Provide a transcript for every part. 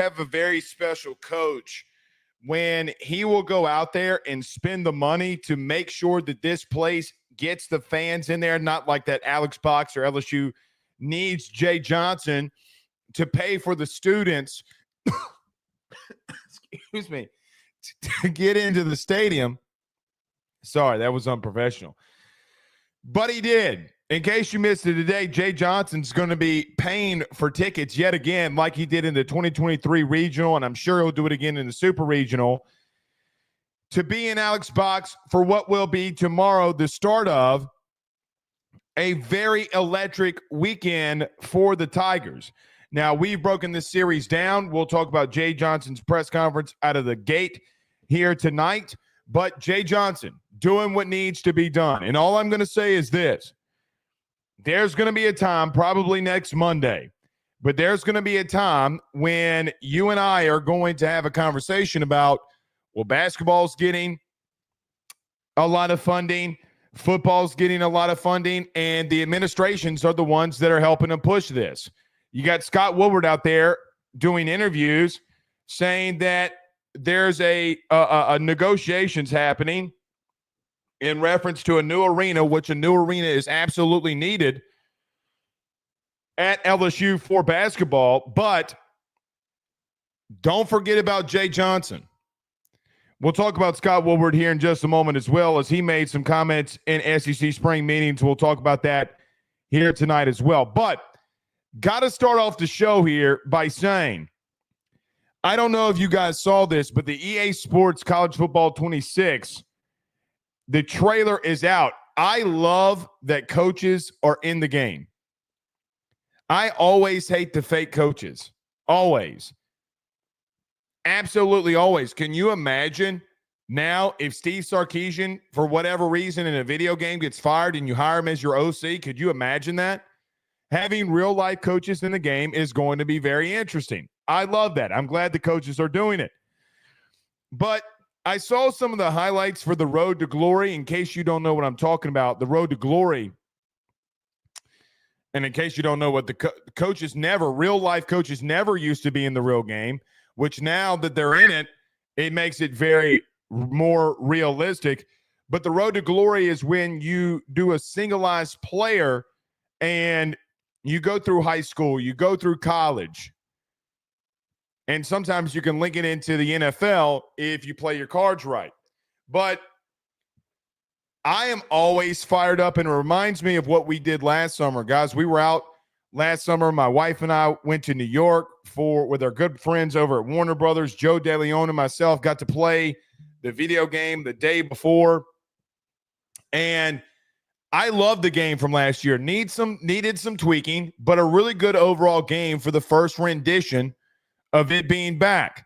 have a very special coach when he will go out there and spend the money to make sure that this place gets the fans in there, not like that Alex Box or LSU needs Jay Johnson to pay for the students, excuse me, to get into the stadium. Sorry, that was unprofessional. But he did. In case you missed it today, Jay Johnson's going to be paying for tickets yet again, like he did in the 2023 regional, and I'm sure he'll do it again in the super regional, to be in Alex Box for what will be tomorrow the start of a very electric weekend for the Tigers. Now, we've broken this series down. We'll talk about Jay Johnson's press conference out of the gate here tonight, but Jay Johnson doing what needs to be done. And all I'm going to say is this. There's going to be a time, probably next Monday, but there's going to be a time when you and I are going to have a conversation about, well, basketball's getting a lot of funding, football's getting a lot of funding, and the administrations are the ones that are helping to push this. You got Scott Woodward out there doing interviews saying that there's a negotiations happening in reference to a new arena, which a new arena is absolutely needed at LSU for basketball. But don't forget about Jay Johnson. We'll talk about Scott Woodward here in just a moment, as well as he made some comments in SEC spring meetings. We'll talk about that here tonight as well. But got to start off the show here by saying, I don't know if you guys saw this, but the EA Sports College Football 26, the trailer is out. I love that coaches are in the game. I always hate the fake coaches. Always. Absolutely always. Can you imagine now if Steve Sarkisian, for whatever reason in a video game, gets fired and you hire him as your OC? Could you imagine that? Having real-life coaches in the game is going to be very interesting. I love that. I'm glad the coaches are doing it. But I saw some of the highlights for the Road to Glory. In case you don't know what I'm talking about, the Road to Glory, and in case you don't know what the coaches never, real-life coaches never used to be in the real game, which now that they're in it, it makes it very more realistic. But the Road to Glory is when you do a singleized player and you go through high school, you go through college, and sometimes you can link it into the NFL if you play your cards right. But I am always fired up, and it reminds me of what we did last summer. Guys, we were out last summer. My wife and I went to New York with our good friends over at Warner Brothers. Joe DeLeon and myself got to play the video game the day before. And I love the game from last year. Needed some tweaking, but a really good overall game for the first rendition of it being back.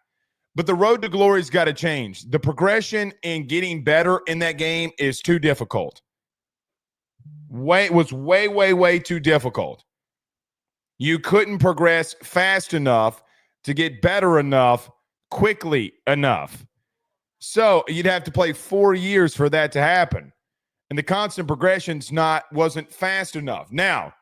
But the Road to Glory's got to change. The progression in getting better in that game is too difficult. Way too difficult. You couldn't progress fast enough to get better enough quickly enough. So you'd have to play 4 years for that to happen. And the constant progression's wasn't fast enough. Now,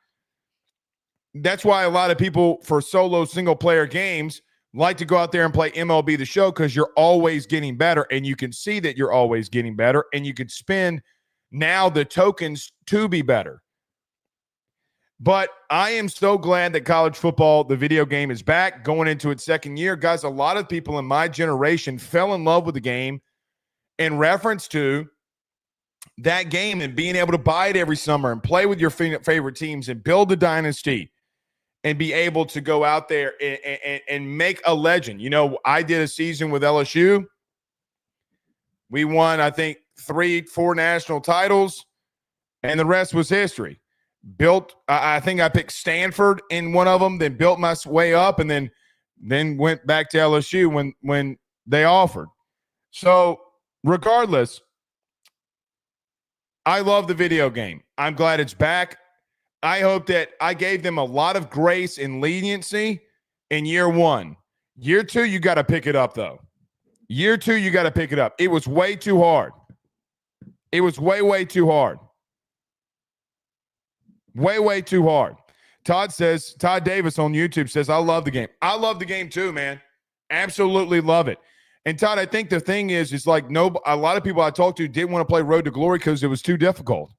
that's why a lot of people for solo single-player games like to go out there and play MLB The Show, because you're always getting better, and you can see that you're always getting better, and you can spend now the tokens to be better. But I am so glad that college football, the video game, is back, going into its second year. Guys, a lot of people in my generation fell in love with the game in reference to that game and being able to buy it every summer and play with your favorite teams and build a dynasty and be able to go out there and make a legend. You know, I did a season with LSU. We won, I think, 3-4 national titles, and the rest was history. I think I picked Stanford in one of them, then built my way up, and then went back to LSU when they offered. So regardless, I love the video game. I'm glad it's back. I hope that I gave them a lot of grace and leniency in year one. Year two, you got to pick it up, though. Year two, you got to pick it up. It was way too hard. It was way too hard. Way too hard. Todd Davis on YouTube says, I love the game. I love the game too, man. Absolutely love it. And Todd, I think the thing is like a lot of people I talked to didn't want to play Road to Glory because it was too difficult.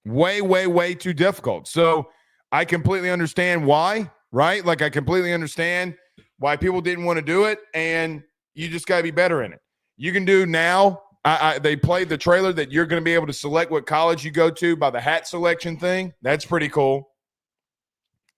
Way, way, way too difficult. So I completely understand why, right? Like I completely understand why people didn't want to do it, and you just got to be better in it. You can do now. They played the trailer that you're going to be able to select what college you go to by the hat selection thing. That's pretty cool.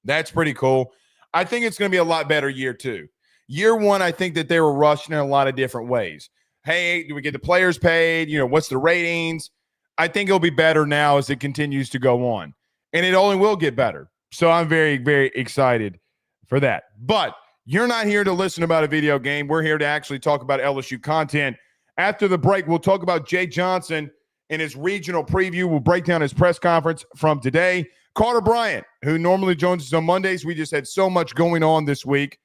That's pretty cool. I think it's going to be a lot better year 2. Year 1, I think that they were rushing in a lot of different ways. Hey, do we get the players paid? What's the ratings? I think it'll be better now as it continues to go on. And it only will get better. So I'm very, very excited for that. But you're not here to listen about a video game. We're here to actually talk about LSU content. After the break, we'll talk about Jay Johnson and his regional preview. We'll break down his press conference from today. Carter Bryant, who normally joins us on Mondays. We just had so much going on this week.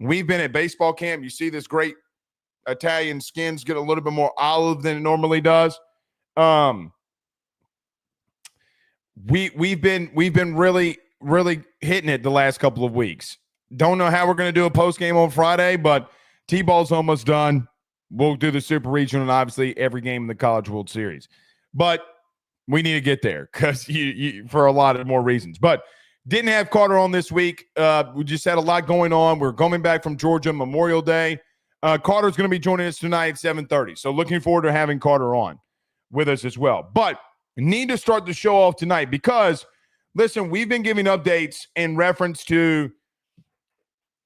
We've been at baseball camp. You see this great Italian skins get a little bit more olive than it normally does. We've been really, really hitting it the last couple of weeks. Don't know how we're going to do a post game on Friday, but T-ball's almost done. We'll do the Super Regional and obviously every game in the College World Series. But we need to get there because for a lot of more reasons. But didn't have Carter on this week. We just had a lot going on. We're coming back from Georgia Memorial Day. Carter's going to be joining us tonight at 7:30. So looking forward to having Carter on with us as well. But need to start the show off tonight because, listen, we've been giving updates in reference to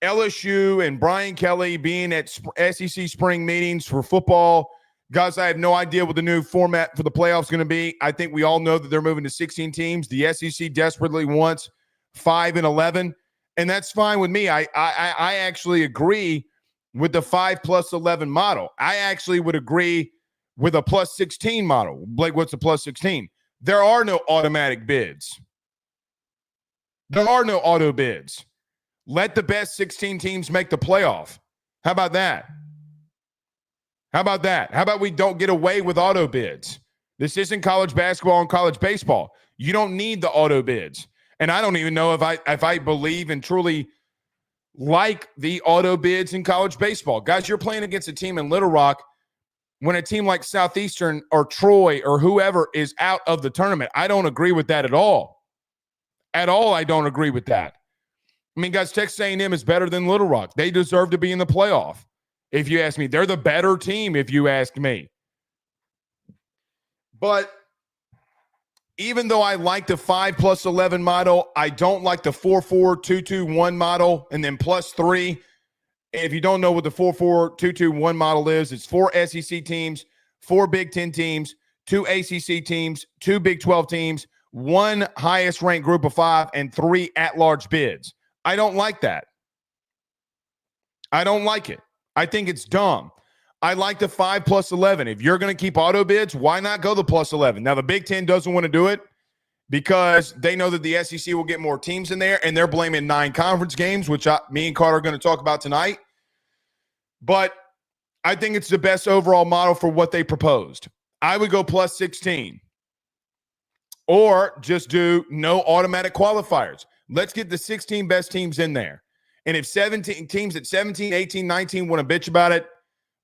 LSU and Brian Kelly being at SEC spring meetings for football. Guys, I have no idea what the new format for the playoffs is going to be. I think we all know that they're moving to 16 teams. The SEC desperately wants 5 and 11, and that's fine with me. I actually agree with the 5+11 model. I actually would agree with a +16 model. Blake, what's a +16? There are no automatic bids. There are no auto bids. Let the best 16 teams make the playoff. How about that? How about that? How about we don't get away with auto bids? This isn't college basketball and college baseball. You don't need the auto bids. And I don't even know if I believe and truly like the auto bids in college baseball. Guys, you're playing against a team in Little Rock when a team like Southeastern or Troy or whoever is out of the tournament. I don't agree with that at all. At all, I don't agree with that. I mean, guys, Texas A&M is better than Little Rock. They deserve to be in the playoff. If you ask me, they're the better team, if you ask me. But even though I like the 5+11 model, I don't like the 4-4-2-2-1 model and then +3. If you don't know what the 4-4-2-2-1 model is, it's 4 SEC teams, 4 Big Ten teams, 2 ACC teams, 2 Big 12 teams, 1 highest ranked group of 5, and 3 at-large bids. I don't like that. I don't like it. I think it's dumb. I like the 5+11. If you're going to keep auto bids, why not go the +11? Now, the Big Ten doesn't want to do it because they know that the SEC will get more teams in there, and they're blaming 9 conference games, which me and Carter are going to talk about tonight. But I think it's the best overall model for what they proposed. I would go +16 or just do no automatic qualifiers. Let's get the 16 best teams in there. And if 17 teams at 17, 18, 19 want to bitch about it,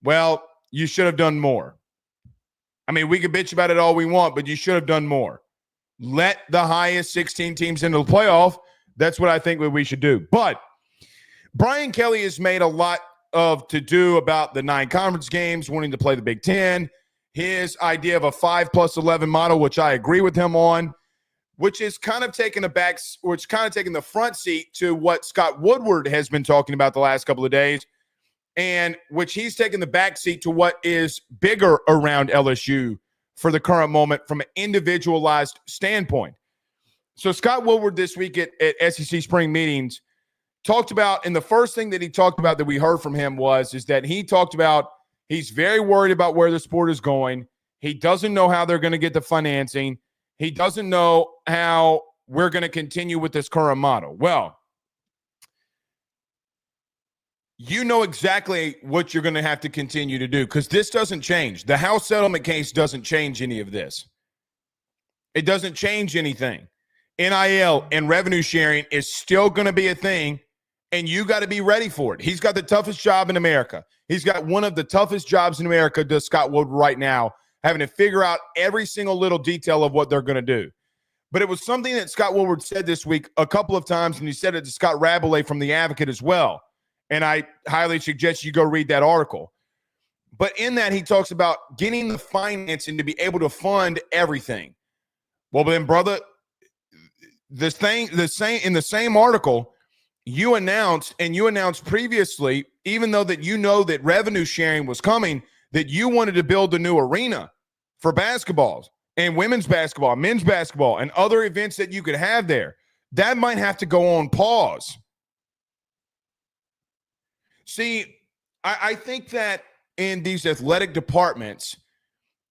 well, you should have done more. I mean, we could bitch about it all we want, but you should have done more. Let the highest 16 teams into the playoff. That's what I think we should do. But Brian Kelly has made a lot of to-do about the 9 conference games, wanting to play the Big Ten. His idea of a 5+11 model, which I agree with him on, which is kind of taking the front seat to what Scott Woodward has been talking about the last couple of days, and which he's taken the back seat to what is bigger around LSU for the current moment from an individualized standpoint. So Scott Woodward this week at SEC spring meetings talked about, and the first thing that he talked about that we heard from him is that he talked about he's very worried about where the sport is going. He doesn't know how they're going to get the financing. He doesn't know how we're going to continue with this current model. Well, you know exactly what you're going to have to continue to do because this doesn't change. The House settlement case doesn't change any of this. It doesn't change anything. NIL and revenue sharing is still going to be a thing And you got to be ready for it. He's got the toughest job in America. He's got one of the toughest jobs in America, does Scott Woodward right now, having to figure out every single little detail of what they're going to do. But it was something that Scott Woodward said this week a couple of times, and he said it to Scott Rabelais from The Advocate as well. And I highly suggest you go read that article. But in that, he talks about getting the financing to be able to fund everything. Well, then, brother, in the same article, you announced previously, even though that you know that revenue sharing was coming, that you wanted to build a new arena for basketballs and women's basketball, men's basketball, and other events that you could have there. That might have to go on pause. See, I think that in these athletic departments,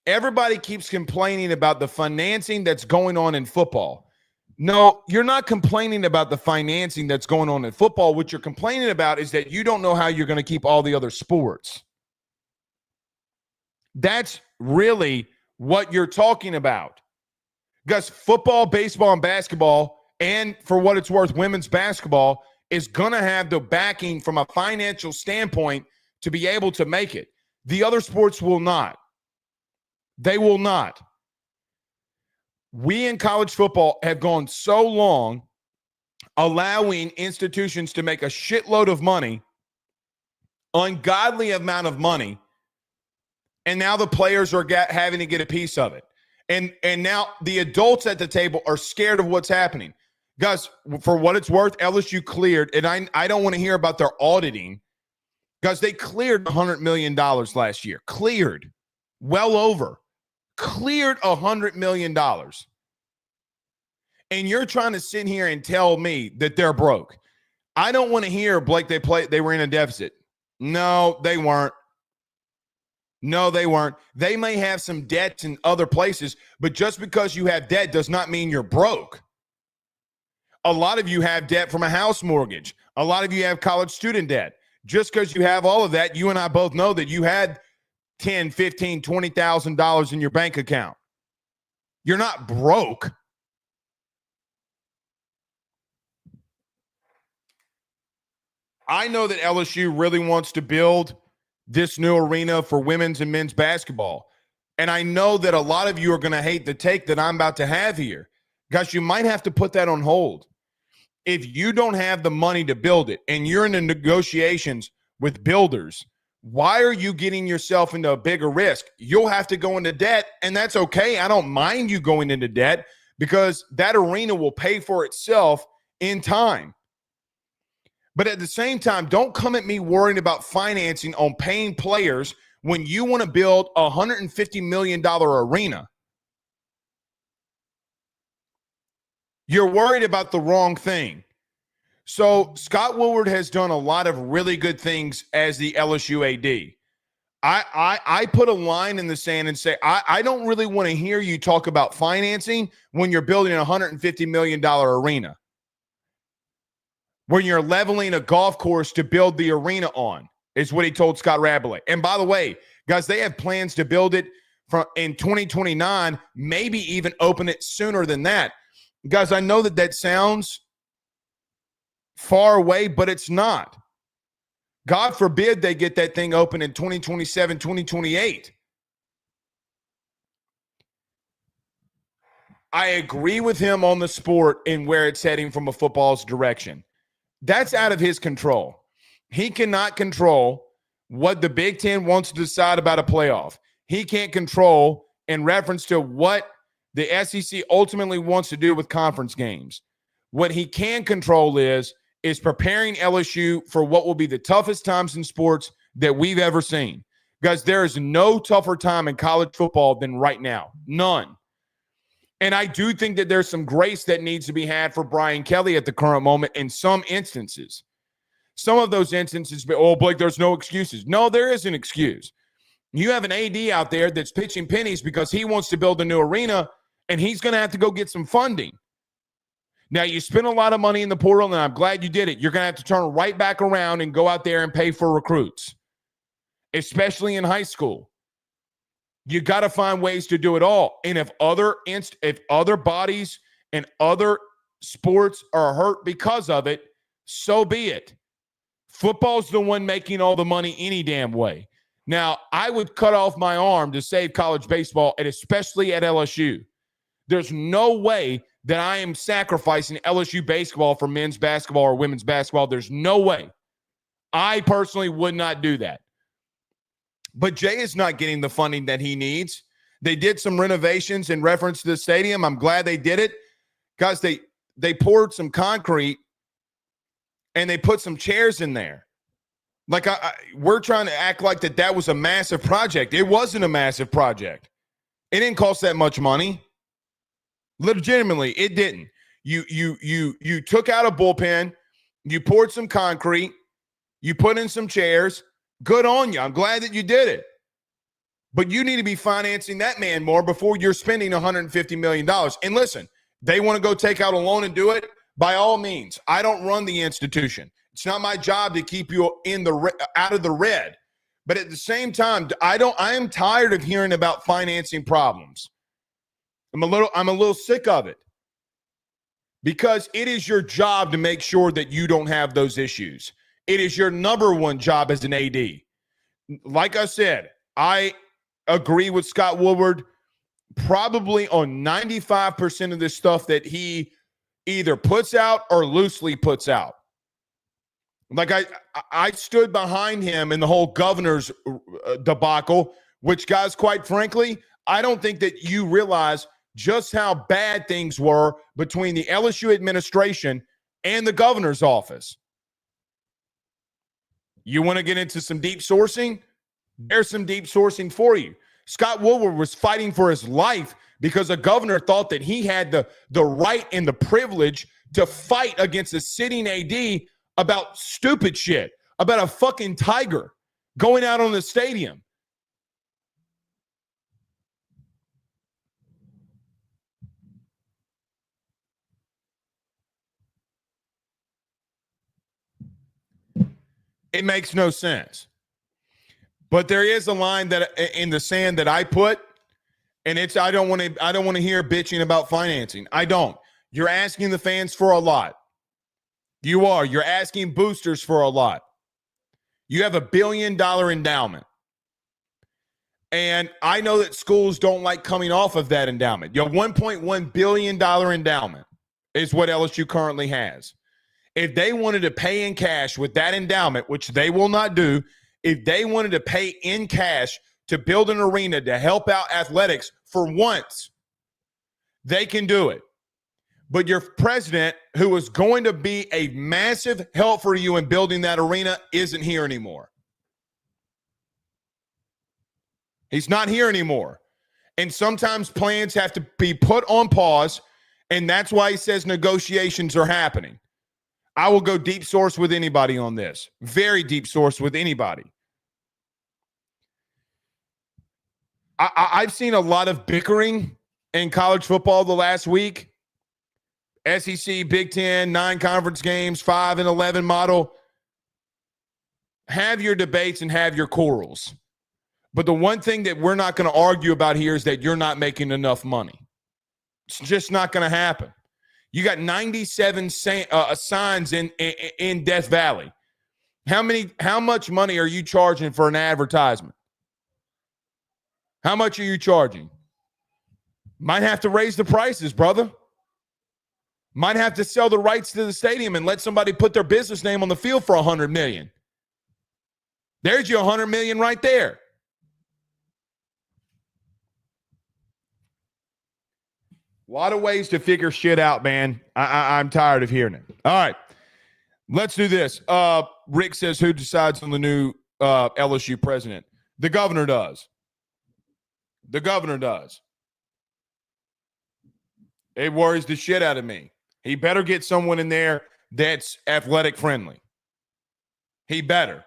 everybody keeps complaining about the financing that's going on in football. No, you're not complaining about the financing that's going on in football. What you're complaining about is that you don't know how you're going to keep all the other sports. That's really what you're talking about. Because football, baseball, and basketball, and for what it's worth, women's basketball is going to have the backing from a financial standpoint to be able to make it. The other sports will not. They will not. We in college football have gone so long allowing institutions to make a shitload of money, ungodly amount of money, and now the players are having to get a piece of it. And now the adults at the table are scared of what's happening. Guys, for what it's worth, LSU cleared, and I don't want to hear about their auditing. Guys, they cleared $100 million last year. Cleared. Well over. Cleared $100 million. And you're trying to sit here and tell me that they're broke. I don't want to hear, Blake, they were in a deficit. No, they weren't. No, they weren't. They may have some debts in other places, but just because you have debt does not mean you're broke. A lot of you have debt from a house mortgage. A lot of you have college student debt. Just because you have all of that, you and I both know that you had $10,000, $15,000, $20,000 in your bank account. You're not broke. I know that LSU really wants to build this new arena for women's and men's basketball. And I know that a lot of you are going to hate the take that I'm about to have here. Guys, you might have to put that on hold. If you don't have the money to build it and you're in the negotiations with builders, why are you getting yourself into a bigger risk? You'll have to go into debt, and that's okay. I don't mind you going into debt because that arena will pay for itself in time. But at the same time, don't come at me worrying about financing on paying players when you want to build a $150 million arena. You're worried about the wrong thing. So Scott Woodward has done a lot of really good things as the LSU AD. I put a line in the sand and say, I don't really want to hear you talk about financing when you're building a $150 million arena. When you're leveling a golf course to build the arena on, is what he told Scott Rabelais. And by the way, guys, they have plans to build it in 2029, maybe even open it sooner than that. Guys, I know that sounds far away, but it's not. God forbid they get that thing open in 2027, 2028. I agree with him on the sport and where it's heading from a football's direction. That's out of his control. He cannot control what the Big Ten wants to decide about a playoff. He can't control in reference to what the SEC ultimately wants to do with conference games. What he can control is preparing LSU for what will be the toughest times in sports that we've ever seen. Guys, there is no tougher time in college football than right now. None. And I do think that there's some grace that needs to be had for Brian Kelly at the current moment in some instances. Some of those instances, Blake, there's no excuses. No, there is an excuse. You have an AD out there that's pitching pennies because he wants to build a new arena, and he's going to have to go get some funding. Now, you spent a lot of money in the portal, and I'm glad you did it. You're going to have to turn right back around and go out there and pay for recruits, especially in high school. You got to find ways to do it all. And if other bodies and other sports are hurt because of it, so be it. Football's the one making all the money any damn way. Now, I would cut off my arm to save college baseball, and especially at LSU. There's no way that I am sacrificing LSU baseball for men's basketball or women's basketball. There's no way. I personally would not do that. But Jay is not getting the funding that he needs. They did some renovations in reference to the stadium. I'm glad they did it because they poured some concrete and they put some chairs in there. Like we're trying to act like that was a massive project. It wasn't a massive project. It didn't cost that much money. Legitimately, it didn't. You took out a bullpen, you poured some concrete, you put in some chairs. Good on you. I'm glad that you did it. But you need to be financing that man more before you're spending $150 million. And listen, they want to go take out a loan and do it. By all means, I don't run the institution. It's not my job to keep you out of the red. But at the same time, I am tired of hearing about financing problems. I'm a little sick of it. Because it is your job to make sure that you don't have those issues. It is your number one job as an AD. Like I said, I agree with Scott Woodward probably on 95% of this stuff that he either puts out or loosely puts out. Like I stood behind him in the whole governor's debacle, which, guys, quite frankly, I don't think that you realize just how bad things were between the LSU administration and the governor's office. You want to get into some deep sourcing? There's some deep sourcing for you. Scott Woodward was fighting for his life because a governor thought that he had the right and the privilege to fight against a sitting AD about stupid shit, about a fucking tiger going out on the stadium. It makes no sense. But there is a line that in the sand that I put, and it's I don't want to hear bitching about financing. I don't. You're asking the fans for a lot. You are. You're asking boosters for a lot. You have $1 billion endowment. And I know that schools don't like coming off of that endowment. Your $1.1 billion endowment is what LSU currently has. If they wanted to pay in cash with that endowment, which they will not do, if they wanted to pay in cash to build an arena to help out athletics for once, they can do it. But your president, who was going to be a massive help for you in building that arena, isn't here anymore. He's not here anymore. And sometimes plans have to be put on pause, and that's why he says negotiations are happening. I will go deep source with anybody on this. Very deep source with anybody. I've seen a lot of bickering in college football the last week. SEC, Big Ten, 9 conference games, 5 and 11 model. Have your debates and have your quarrels. But the one thing that we're not going to argue about here is that you're not making enough money. It's just not going to happen. You got 97 signs in Death Valley. How much money are you charging for an advertisement? How much are you charging? Might have to raise the prices, brother. Might have to sell the rights to the stadium and let somebody put their business name on the field for $100 million. There's your $100 million right there. A lot of ways to figure shit out, man. I'm tired of hearing it. All right. Let's do this. Rick says, who decides on the new LSU president? The governor does. The governor does. It worries the shit out of me. He better get someone in there that's athletic friendly. He better.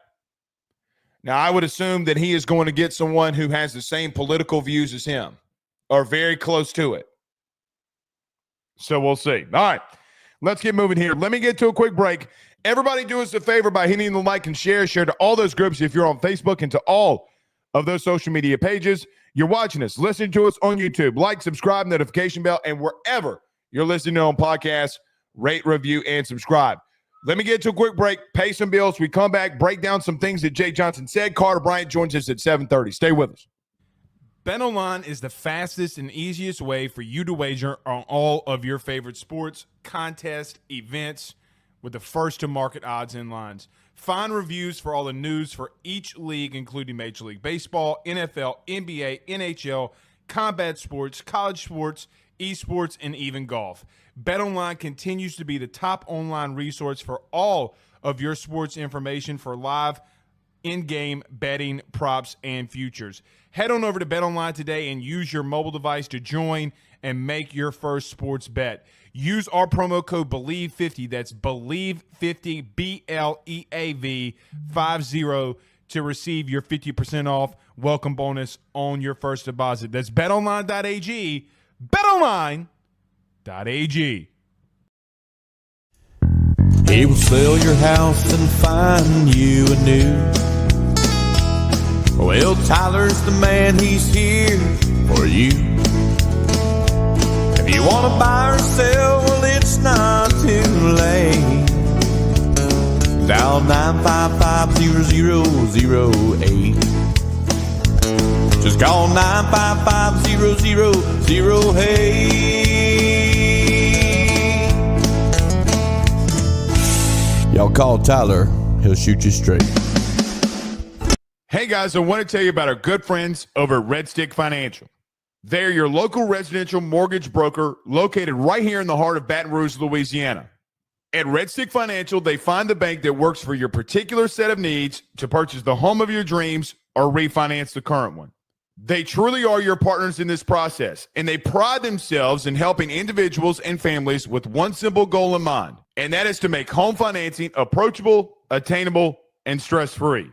Now, I would assume that he is going to get someone who has the same political views as him or very close to it. So we'll see. All right, let's get moving here. Let me get to a quick break. Everybody do us a favor by hitting the like and share to all those groups if you're on Facebook and to all of those social media pages. You're watching us, listening to us on YouTube. Like, subscribe, notification bell, and wherever you're listening on podcasts, rate, review, and subscribe. Let me get to a quick break, pay some bills. We come back, break down some things that Jay Johnson said. Carter Bryant joins us at 7:30. Stay with us. BetOnline is the fastest and easiest way for you to wager on all of your favorite sports, contests, events with the first-to-market odds and lines. Find reviews for all the news for each league, including Major League Baseball, NFL, NBA, NHL, combat sports, college sports, esports, and even golf. BetOnline continues to be the top online resource for all of your sports information for live in-game betting, props, and futures. Head on over to BetOnline today and use your mobile device to join and make your first sports bet. Use our promo code BELIEVE50, that's BELIEVE50, BLEAV 50, to receive your 50% off welcome bonus on your first deposit. That's betonline.ag, betonline.ag. He will sell your house and find you a new. Well, Tyler's the man, he's here for you. If you want to buy or sell, well, it's not too late. Dial 955-0008. Just call 955-0008. Y'all call Tyler, he'll shoot you straight. Hey guys, I want to tell you about our good friends over at Red Stick Financial. They're your local residential mortgage broker located right here in the heart of Baton Rouge, Louisiana. At Red Stick Financial, they find the bank that works for your particular set of needs to purchase the home of your dreams or refinance the current one. They truly are your partners in this process, and they pride themselves in helping individuals and families with one simple goal in mind, and that is to make home financing approachable, attainable, and stress-free.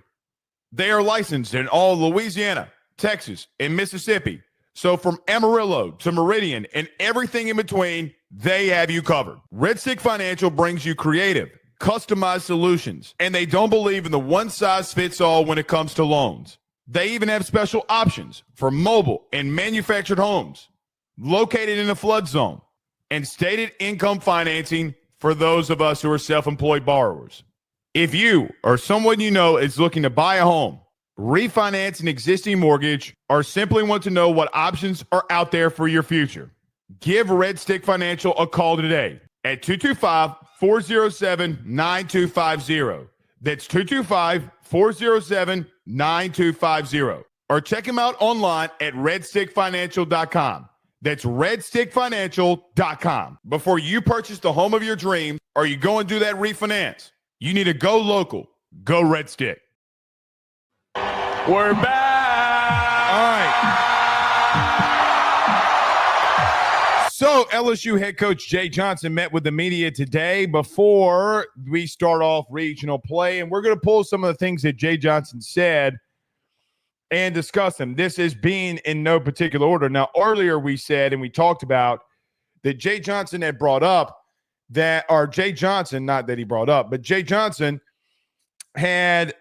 They are licensed in all Louisiana, Texas, and Mississippi. So from Amarillo to Meridian and everything in between, they have you covered. Red Stick Financial brings you creative, customized solutions, and they don't believe in the one-size-fits-all when it comes to loans. They even have special options for mobile and manufactured homes located in a flood zone and stated income financing for those of us who are self-employed borrowers. If you or someone you know is looking to buy a home, refinance an existing mortgage, or simply want to know what options are out there for your future, give Red Stick Financial a call today at 225-407-9250. That's 225-407-9250. Or check them out online at redstickfinancial.com. That's redstickfinancial.com. Before you purchase the home of your dreams or you go and do that refinance, you need to go local. Go Red Stick. We're back. All right. So LSU head coach Jay Johnson met with the media today before we start off regional play, and we're going to pull some of the things that Jay Johnson said and discuss them. This is being in no particular order. Now, earlier we said, and we talked about, that Jay Johnson had brought up that, or Jay Johnson, not that he brought up, but Jay Johnson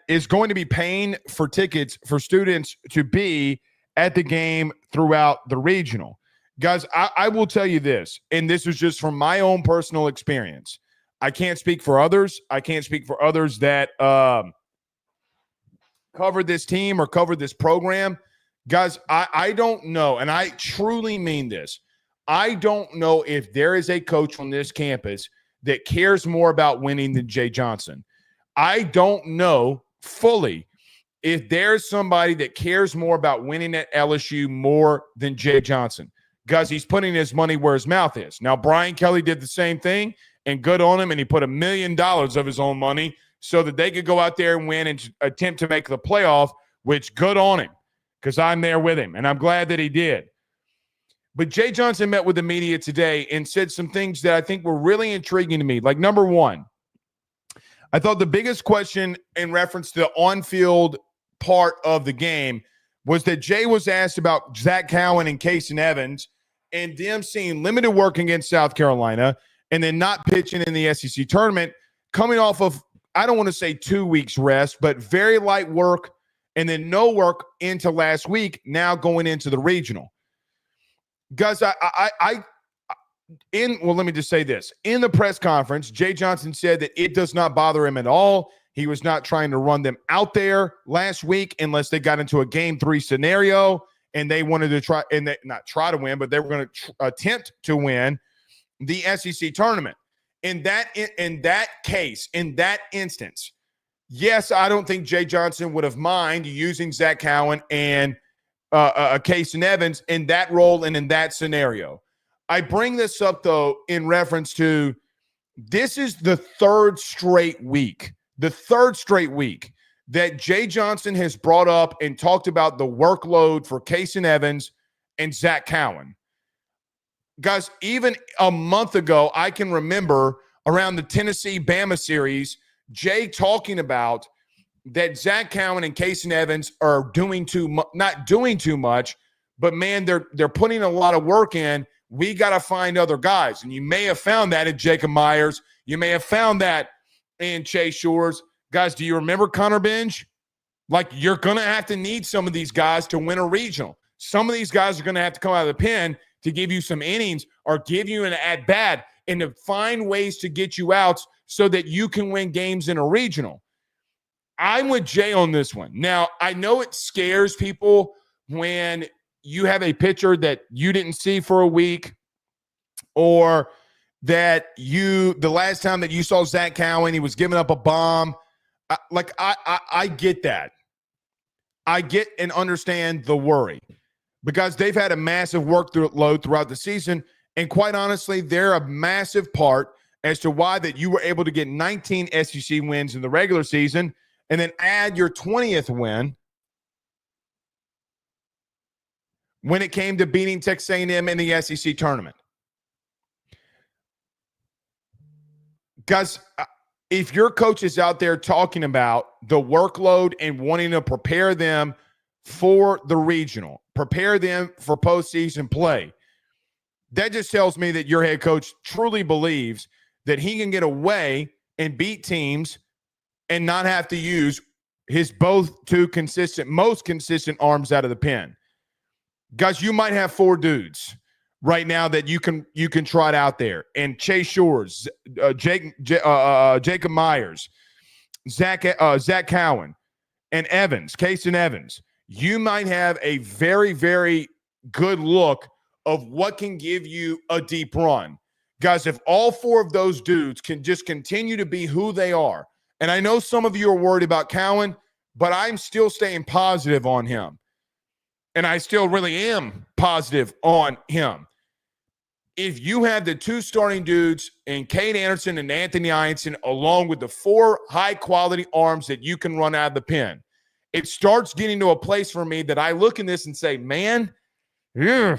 is going to be paying for tickets for students to be at the game throughout the regional. Guys, I will tell you this, and this is just from my own personal experience. I can't speak for others. I can't speak for others that covered this team or covered this program. Guys, I don't know, and I truly mean this. I don't know if there is a coach on this campus that cares more about winning than Jay Johnson. I don't know fully if there's somebody that cares more about winning at LSU more than Jay Johnson, because he's putting his money where his mouth is. Now, Brian Kelly did the same thing, and good on him, and he put $1 million of his own money so that they could go out there and win and attempt to make the playoff, which good on him, because I'm there with him, and I'm glad that he did. But Jay Johnson met with the media today and said some things that I think were really intriguing to me. Like, number one, I thought the biggest question in reference to the on-field part of the game was that Jay was asked about Zach Cowan and Kason Evans and them seeing limited work against South Carolina and then not pitching in the SEC tournament, coming off of, I don't want to say 2 weeks rest, but very light work and then no work into last week, now going into the regional. Guys, let me just say this. In the press conference, Jay Johnson said that it does not bother him at all. He was not trying to run them out there last week unless they got into a game 3 scenario and they wanted to try, and they not try to win, but they were going to attempt to win the SEC tournament. In that case, in that instance, yes, I don't think Jay Johnson would have minded using Zach Cowan and Casey Evans in that role and in that scenario. I bring this up, though, in reference to this is the third straight week that Jay Johnson has brought up and talked about the workload for Casey Evans and Zach Cowan. Guys, even a month ago, I can remember around the Tennessee-Bama series, Jay talking about that Zach Cowan and Casey Evans are not doing too much, but, man, they're putting a lot of work in. We got to find other guys. And you may have found that in Jacob Myers. You may have found that in Chase Shores. Guys, do you remember Connor Benj? Like, you're going to have to need some of these guys to win a regional. Some of these guys are going to have to come out of the pen to give you some innings or give you an at-bat and to find ways to get you outs so that you can win games in a regional. I'm with Jay on this one. Now, I know it scares people when you have a pitcher that you didn't see for a week, or that the last time that you saw Zach Cowan, he was giving up a bomb. I get that. I get and understand the worry because they've had a massive workload throughout the season. And quite honestly, they're a massive part as to why that you were able to get 19 SEC wins in the regular season and then add your 20th win when it came to beating Texas A&M in the SEC tournament. Guys, if your coach is out there talking about the workload and wanting to prepare them for the regional, prepare them for postseason play, that just tells me that your head coach truly believes that he can get away and beat teams and not have to use his most consistent arms out of the pen. Guys, you might have 4 dudes right now that you can trot out there. And Chase Shores, Jacob Myers, Zach Cowan, and Casey Evans. You might have a very, very good look of what can give you a deep run. Guys, if all 4 of those dudes can just continue to be who they are, and I know some of you are worried about Cowan, but I'm still staying positive on him. And I still really am positive on him. If you have the 2 starting dudes in Cade Anderson and Anthony Ianson, along with the 4 high-quality arms that you can run out of the pen, it starts getting to a place for me that I look in this and say, man, you're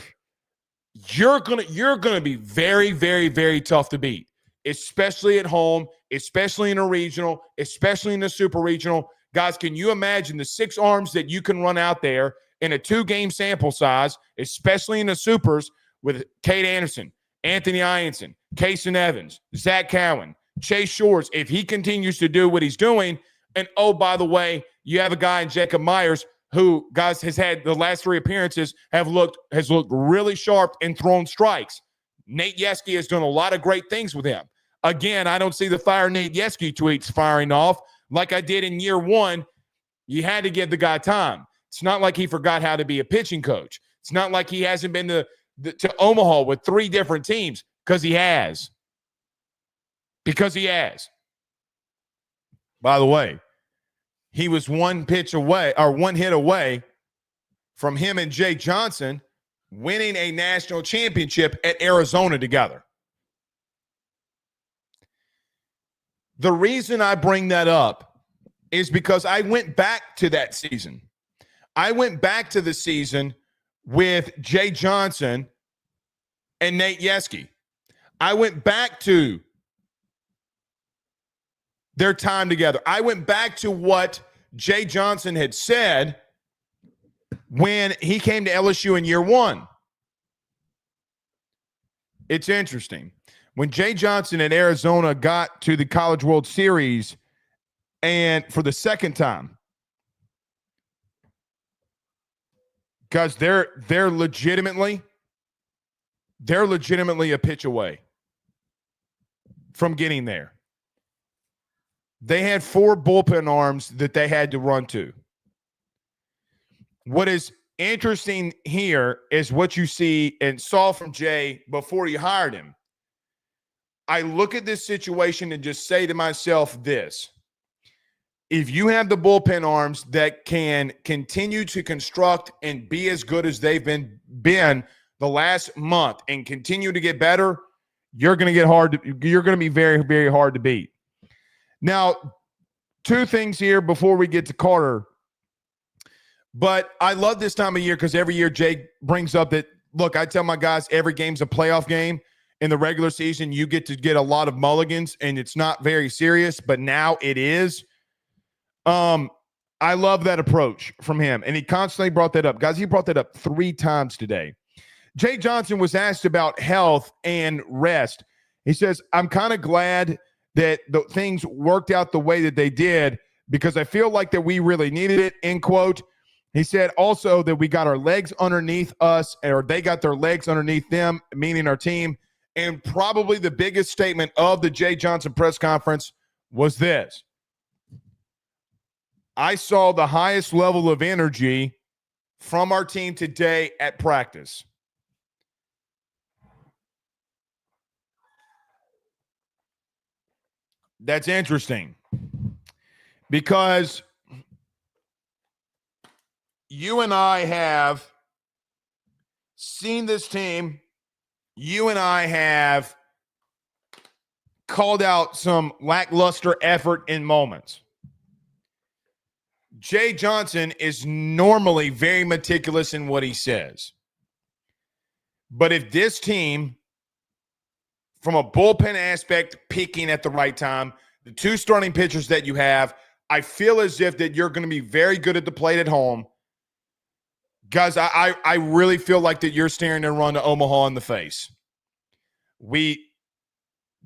gonna be very, very, very tough to beat, especially at home, especially in a regional, especially in the super regional. Guys, can you imagine the 6 arms that you can run out there in a 2-game sample size, especially in the supers, with Cade Anderson, Anthony Ianson, Casey Evans, Zach Cowan, Chase Shores, if he continues to do what he's doing. And, oh, by the way, you have a guy in Jacob Myers who, guys, has had the last 3 appearances has looked really sharp and thrown strikes. Nate Yeske has done a lot of great things with him. Again, I don't see the Fire Nate Yeske tweets firing off like I did in year 1. You had to give the guy time. It's not like he forgot how to be a pitching coach. It's not like he hasn't been to Omaha with 3 different teams, because he has. By the way, he was 1 hit away from him and Jay Johnson winning a national championship at Arizona together. The reason I bring that up is because I went back to that season. I went back to the season with Jay Johnson and Nate Yeske. I went back to their time together. I went back to what Jay Johnson had said when he came to LSU in year 1. It's interesting. When Jay Johnson and Arizona got to the College World Series, and for the second time, because they're legitimately they're legitimately a pitch away from getting there. They had 4 bullpen arms that they had to run to. What is interesting here is what you see and saw from Jay before you hired him. I look at this situation and just say to myself this. If you have the bullpen arms that can continue to construct and be as good as they've been the last month and continue to get better, you're going to be very, very hard to beat. Now, 2 things here before we get to Carter. But I love this time of year because every year Jay brings up that, look, I tell my guys every game's a playoff game. In the regular season, you get to get a lot of mulligans, and it's not very serious, but now it is. I love that approach from him, and he constantly brought that up. Guys, he brought that up 3 times today. Jay Johnson was asked about health and rest. He says, I'm kind of glad that the things worked out the way that they did because I feel like that we really needed it, end quote. He said also that we got our legs underneath us, or they got their legs underneath them, meaning our team. And probably the biggest statement of the Jay Johnson press conference was this. I saw the highest level of energy from our team today at practice. That's interesting because you and I have seen this team. You and I have called out some lackluster effort in moments. Jay Johnson is normally very meticulous in what he says. But if this team, from a bullpen aspect, peaking at the right time, the 2 starting pitchers that you have, I feel as if that you're going to be very good at the plate at home. Guys, I really feel like that you're staring a run to Omaha in the face. We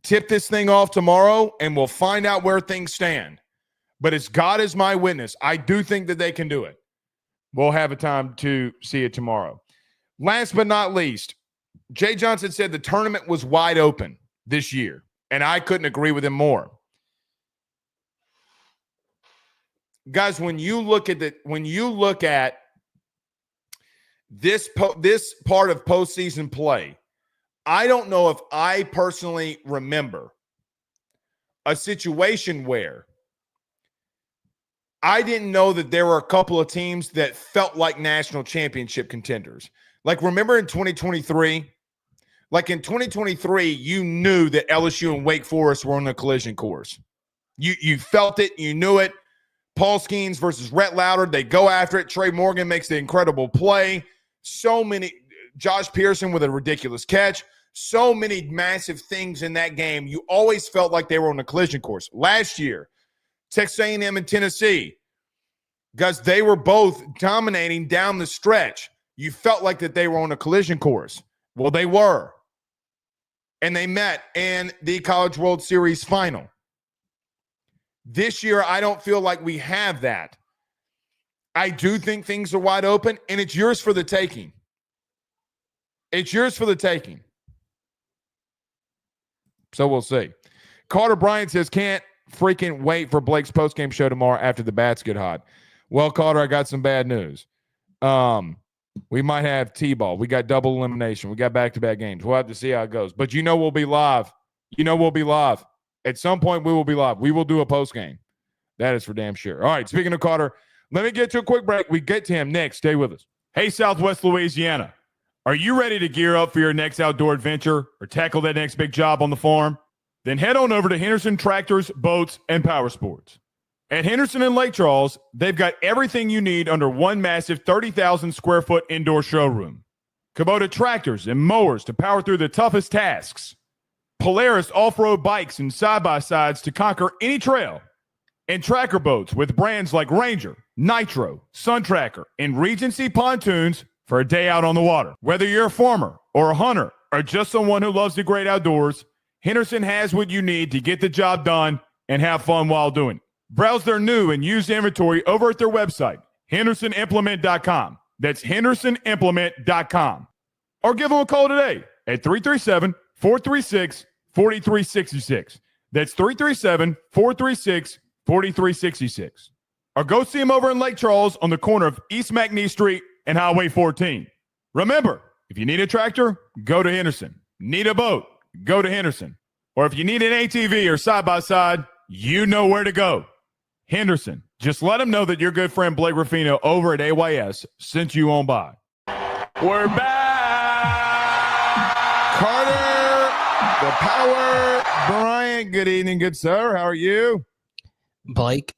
tip this thing off tomorrow, and we'll find out where things stand. But as God is my witness, I do think that they can do it. We'll have a time to see it tomorrow. Last but not least, Jay Johnson said the tournament was wide open this year, and I couldn't agree with him more. Guys, when you look at this part of postseason play, I don't know if I personally remember a situation where I didn't know that there were a couple of teams that felt like national championship contenders. Like, remember in 2023? Like in 2023, you knew that LSU and Wake Forest were on a collision course. You felt it. You knew it. Paul Skeens versus Rhett Lauder. They go after it. Trey Morgan makes the incredible play. So many – Josh Pearson with a ridiculous catch. So many massive things in that game. You always felt like they were on a collision course. Last year, Texas A&M and Tennessee, guys, they were both dominating down the stretch. You felt like that they were on a collision course. Well, they were. And they met in the College World Series final. This year, I don't feel like we have that. I do think things are wide open, and it's yours for the taking. It's yours for the taking. So we'll see. Carter Bryant says, can't freaking wait for Blake's postgame show tomorrow after the bats get hot. Well, Carter, I got some bad news. We might have T-ball. We got double elimination. We got back-to-back games. We'll have to see how it goes. But we'll be live. We'll be live. At some point, we will be live. We will do a postgame. That is for damn sure. All right, speaking of Carter, let me get to a quick break. We get to him next. Stay with us. Hey, Southwest Louisiana. Are you ready to gear up for your next outdoor adventure or tackle that next big job on the farm? Then head on over to Henderson Tractors, Boats, and Power Sports. At Henderson and Lake Charles, they've got everything you need under one massive 30,000 square foot indoor showroom. Kubota tractors and mowers to power through the toughest tasks. Polaris off-road bikes and side-by-sides to conquer any trail. And tracker boats with brands like Ranger, Nitro, Sun Tracker, and Regency pontoons for a day out on the water. Whether you're a farmer or a hunter or just someone who loves the great outdoors, Henderson has what you need to get the job done and have fun while doing it. Browse their new and used inventory over at their website, hendersonimplement.com. That's hendersonimplement.com. Or give them a call today, at 337-436-4366. That's 337-436-4366. Or go see him over in Lake Charles on the corner of East McNee Street and Highway 14. Remember, if you need a tractor, go to Henderson. Need a boat, go to Henderson. Or if you need an ATV or side-by-side, you know where to go. Henderson. Just let them know that your good friend Blake Ruffino over at AYS sent you on by. We're back. Carter, the power, Bryant. Good evening, good sir. How are you? Blake,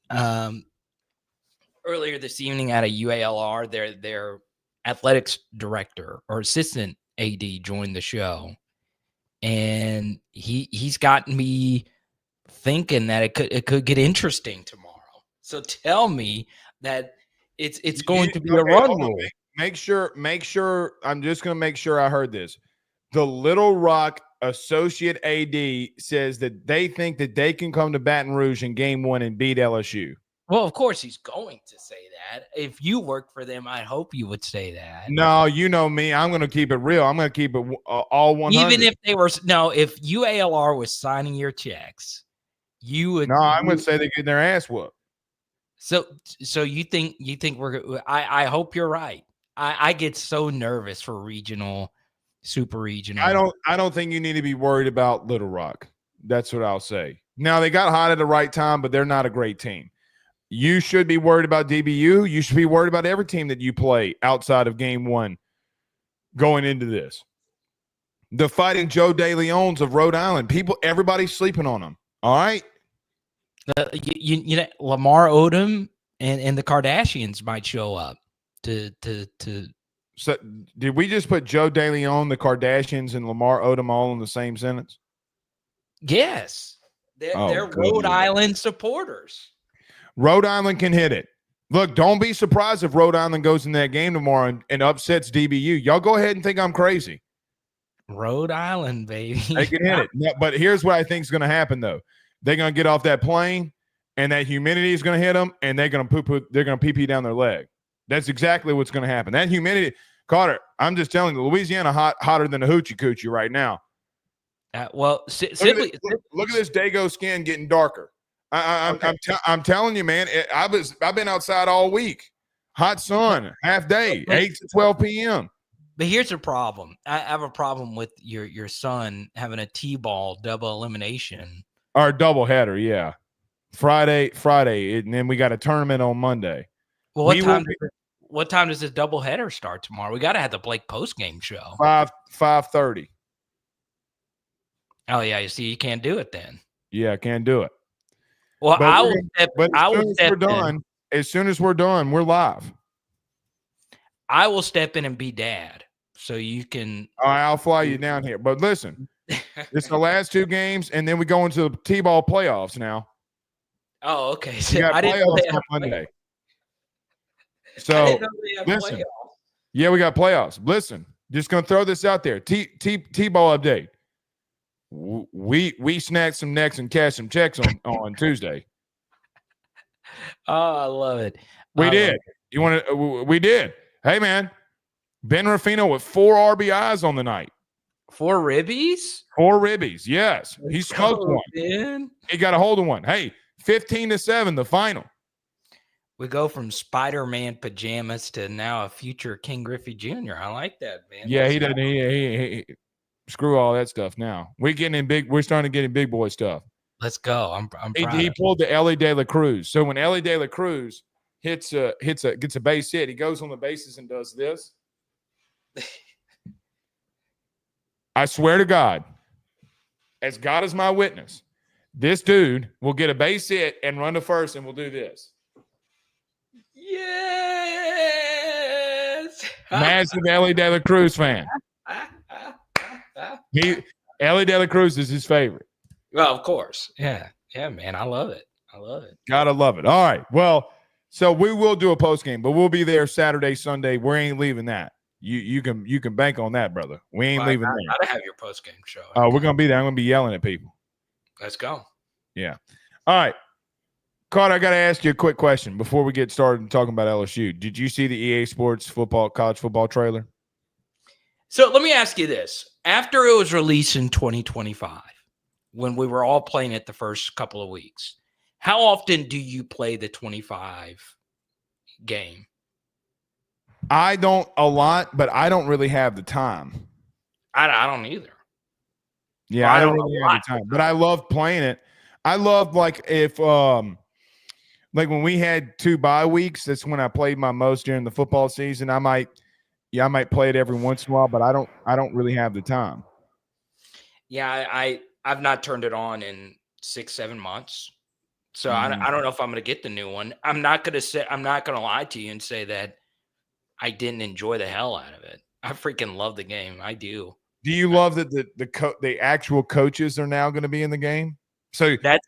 earlier this evening at a UALR, their athletics director or assistant AD joined the show. And he's gotten me thinking that it could get interesting tomorrow. So tell me that it's going to be a run rule. Make sure. I'm just going to make sure I heard this. The Little Rock associate AD says that they think that they can come to Baton Rouge in game 1 and beat LSU. Well, of course he's going to say that. If you work for them, I hope you would say that. No, you know me. I'm going to keep it real. I'm going to keep it all 100. Even if they were – no, if UALR was signing your checks, you would – No, I'm going to say they're getting their ass whooped. So you think we're – I hope you're right. I get so nervous for regional, super regional. I don't think you need to be worried about Little Rock. That's what I'll say. Now, they got hot at the right time, but they're not a great team. You should be worried about DBU. You should be worried about every team that you play outside of game 1 going into this. The Fighting Joe De Leons of Rhode Island. Everybody's sleeping on them. All right? You know, Lamar Odom and the Kardashians might show up to. So did we just put Joe De Leon, the Kardashians, and Lamar Odom all in the same sentence? Yes. They're Rhode Island supporters. Rhode Island can hit it. Look, don't be surprised if Rhode Island goes in that game tomorrow and upsets DBU. Y'all go ahead and think I'm crazy. Rhode Island, baby. They can hit it. No, but here's what I think is going to happen, though. They're going to get off that plane, and that humidity is going to hit them, and they're going to they're going to pee down their leg. That's exactly what's going to happen. That humidity, Carter, I'm just telling you, Louisiana hotter than a hoochie coochie right now. Look at this Dago skin getting darker. I'm telling you, man. I've been outside all week. Hot sun, half day, 8 to 12 p.m. But here's a problem. I have a problem with your son having a T-ball double elimination. Or double header, yeah. Friday, and then we got a tournament on Monday. Well, what time does this double header start tomorrow? We got to have the Blake post game show. 5:30. Oh yeah, you see, you can't do it then. Yeah, I can't do it. Well, as soon as we're done, we're live. I will step in and be dad, so you can. All right, I'll fly you down here. But listen, it's the last 2 games, and then we go into the T-ball playoffs now. Oh, okay. So we got playoffs on Monday. So listen, yeah, we got playoffs. Listen, just gonna throw this out there. T-ball update. We snagged some necks and cashed some checks on Tuesday. Oh, I love it. We did. We did. Hey, man. Ben Ruffino with 4 RBIs on the night. 4 ribbies? 4 ribbies, yes. He smoked one. Man. He got a hold of one. Hey, 15-7, the final. We go from Spider-Man pajamas to now a future King Griffey Jr. I like that, man. Yeah, he doesn't. He screw all that stuff now. We're starting to get in big boy stuff. Let's go. I'm proud. He pulled the Ellie De La Cruz. So when Ellie De La Cruz gets a base hit, he goes on the bases and does this. I swear to God, as God is my witness, this dude will get a base hit and run to first and will do this. Yes. Massive Ellie De La Cruz fan. Ellie De La Cruz is his favorite. Well, of course. Yeah, man. I love it. Gotta love it. All right. Well, so we will do a post game, but we'll be there Saturday, Sunday. We ain't leaving that. You can bank on that, brother. We ain't leaving there. Gotta have your post game show. We're gonna be there. I'm gonna be yelling at people. Let's go. Yeah. All right. Carter, I got to ask you a quick question before we get started talking about LSU. Did you see the EA Sports college football trailer? So let me ask you this. After it was released in 2025, when we were all playing it the first couple of weeks, how often do you play the 25 game? I don't a lot, but I don't really have the time. I don't either. Yeah, Well, I don't really have the time, but I love playing it. I love like if like when we had 2 bye weeks, that's when I played my most during the football season. I might play it every once in a while, but I don't really have the time. Yeah, I've not turned it on in 6-7 months. So I don't know if I'm going to get the new one. I'm not going to lie to you and say that I didn't enjoy the hell out of it. I freaking love the game. I do. Do you love that the actual coaches are now going to be in the game? So that's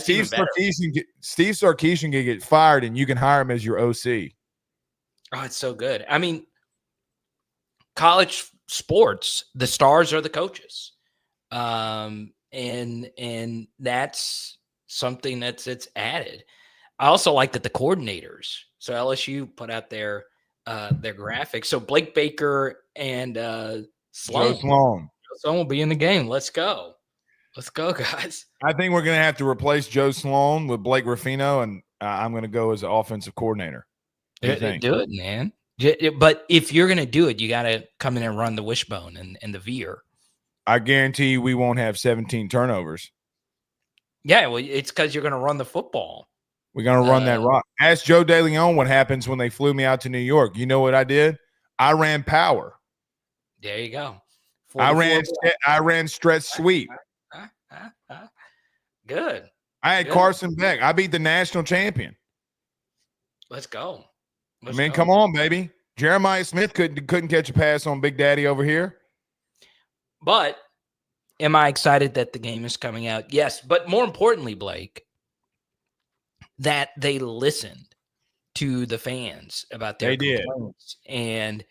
Steve Sarkisian can get fired, and you can hire him as your OC. Oh, it's so good. I mean, college sports, the stars are the coaches, and that's something it's added. I also like that the coordinators. So LSU put out their graphics. So Blake Baker and Sloan will be in the game. Let's go, guys. I think we're going to have to replace Joe Sloan with Blake Ruffino, and I'm going to go as an offensive coordinator. Do it, man. But if you're going to do it, you got to come in and run the wishbone and the veer. I guarantee you we won't have 17 turnovers. Yeah, well, it's because you're going to run the football. We're going to run that rock. Ask Joe DeLeon what happens when they flew me out to New York. You know what I did? I ran power. There you go. I ran stretch sweep. Good. I had Carson Beck. I beat the national champion. Let's go. Come on, baby. Jeremiah Smith couldn't catch a pass on Big Daddy over here. But am I excited that the game is coming out? Yes. But more importantly, Blake, that they listened to the fans about their complaints. And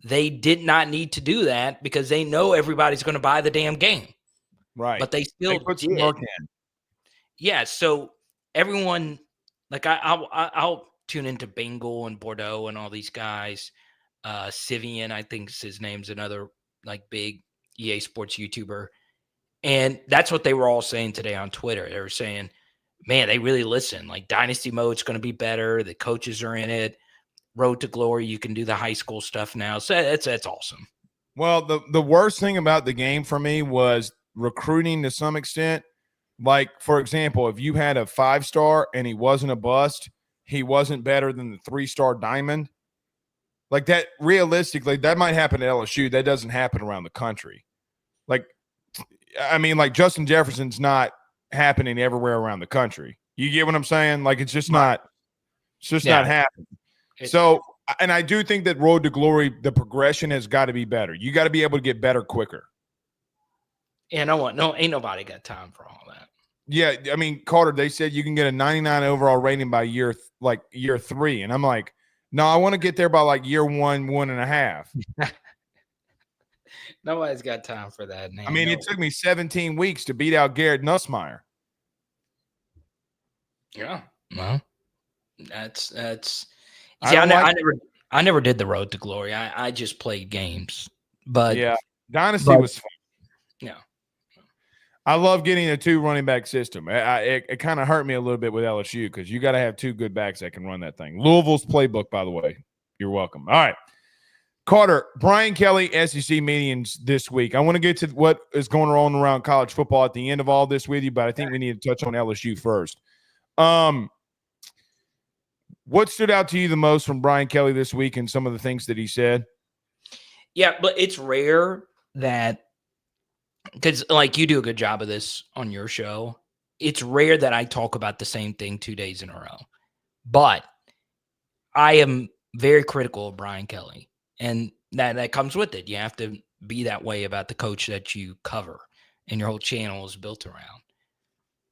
they did not need to do that because they know everybody's going to buy the damn game. Right. But they still did. Yeah. So everyone, like I'll tune into Bengal and Bordeaux and all these guys. Sivian, I think his name's another like big EA Sports YouTuber. And that's what they were all saying today on Twitter. They were saying, man, they really listen. Like Dynasty mode's going to be better. The coaches are in it. Road to Glory, you can do the high school stuff now. So that's awesome. Well, the worst thing about the game for me was recruiting to some extent. Like, for example, if you had a 5-star and he wasn't a bust, he wasn't better than the 3-star diamond. Like that, realistically, that might happen at LSU. That doesn't happen around the country. Like, I mean, like Justin Jefferson's not happening everywhere around the country. You get what I'm saying? Like, it's just not happening. So, and I do think that Road to Glory, the progression has got to be better. You got to be able to get better quicker. Yeah, ain't nobody got time for all that. Yeah, I mean, Carter, they said you can get a 99 overall rating by year 3. And I'm like, no, I want to get there by like year 1.5. Nobody's got time for that. I mean, it took me 17 weeks to beat out Garrett Nussmeier. Yeah, well, that's. See, I never did the Road to Glory. I just played games, but yeah, Dynasty was fun. Yeah, I love getting a 2 running back system. It kind of hurt me a little bit with LSU because you got to have 2 good backs that can run that thing. Louisville's playbook, by the way. You're welcome. All right. Carter, Brian Kelly, SEC meetings this week. I want to get to what is going on around college football at the end of all this with you, but I think we need to touch on LSU first. What stood out to you the most from Brian Kelly this week and some of the things that he said? Yeah, but it's rare that, because like you do a good job of this on your show, it's rare that I talk about the same thing 2 days in a row. But I am very critical of Brian Kelly. And that comes with it. You have to be that way about the coach that you cover, and your whole channel is built around.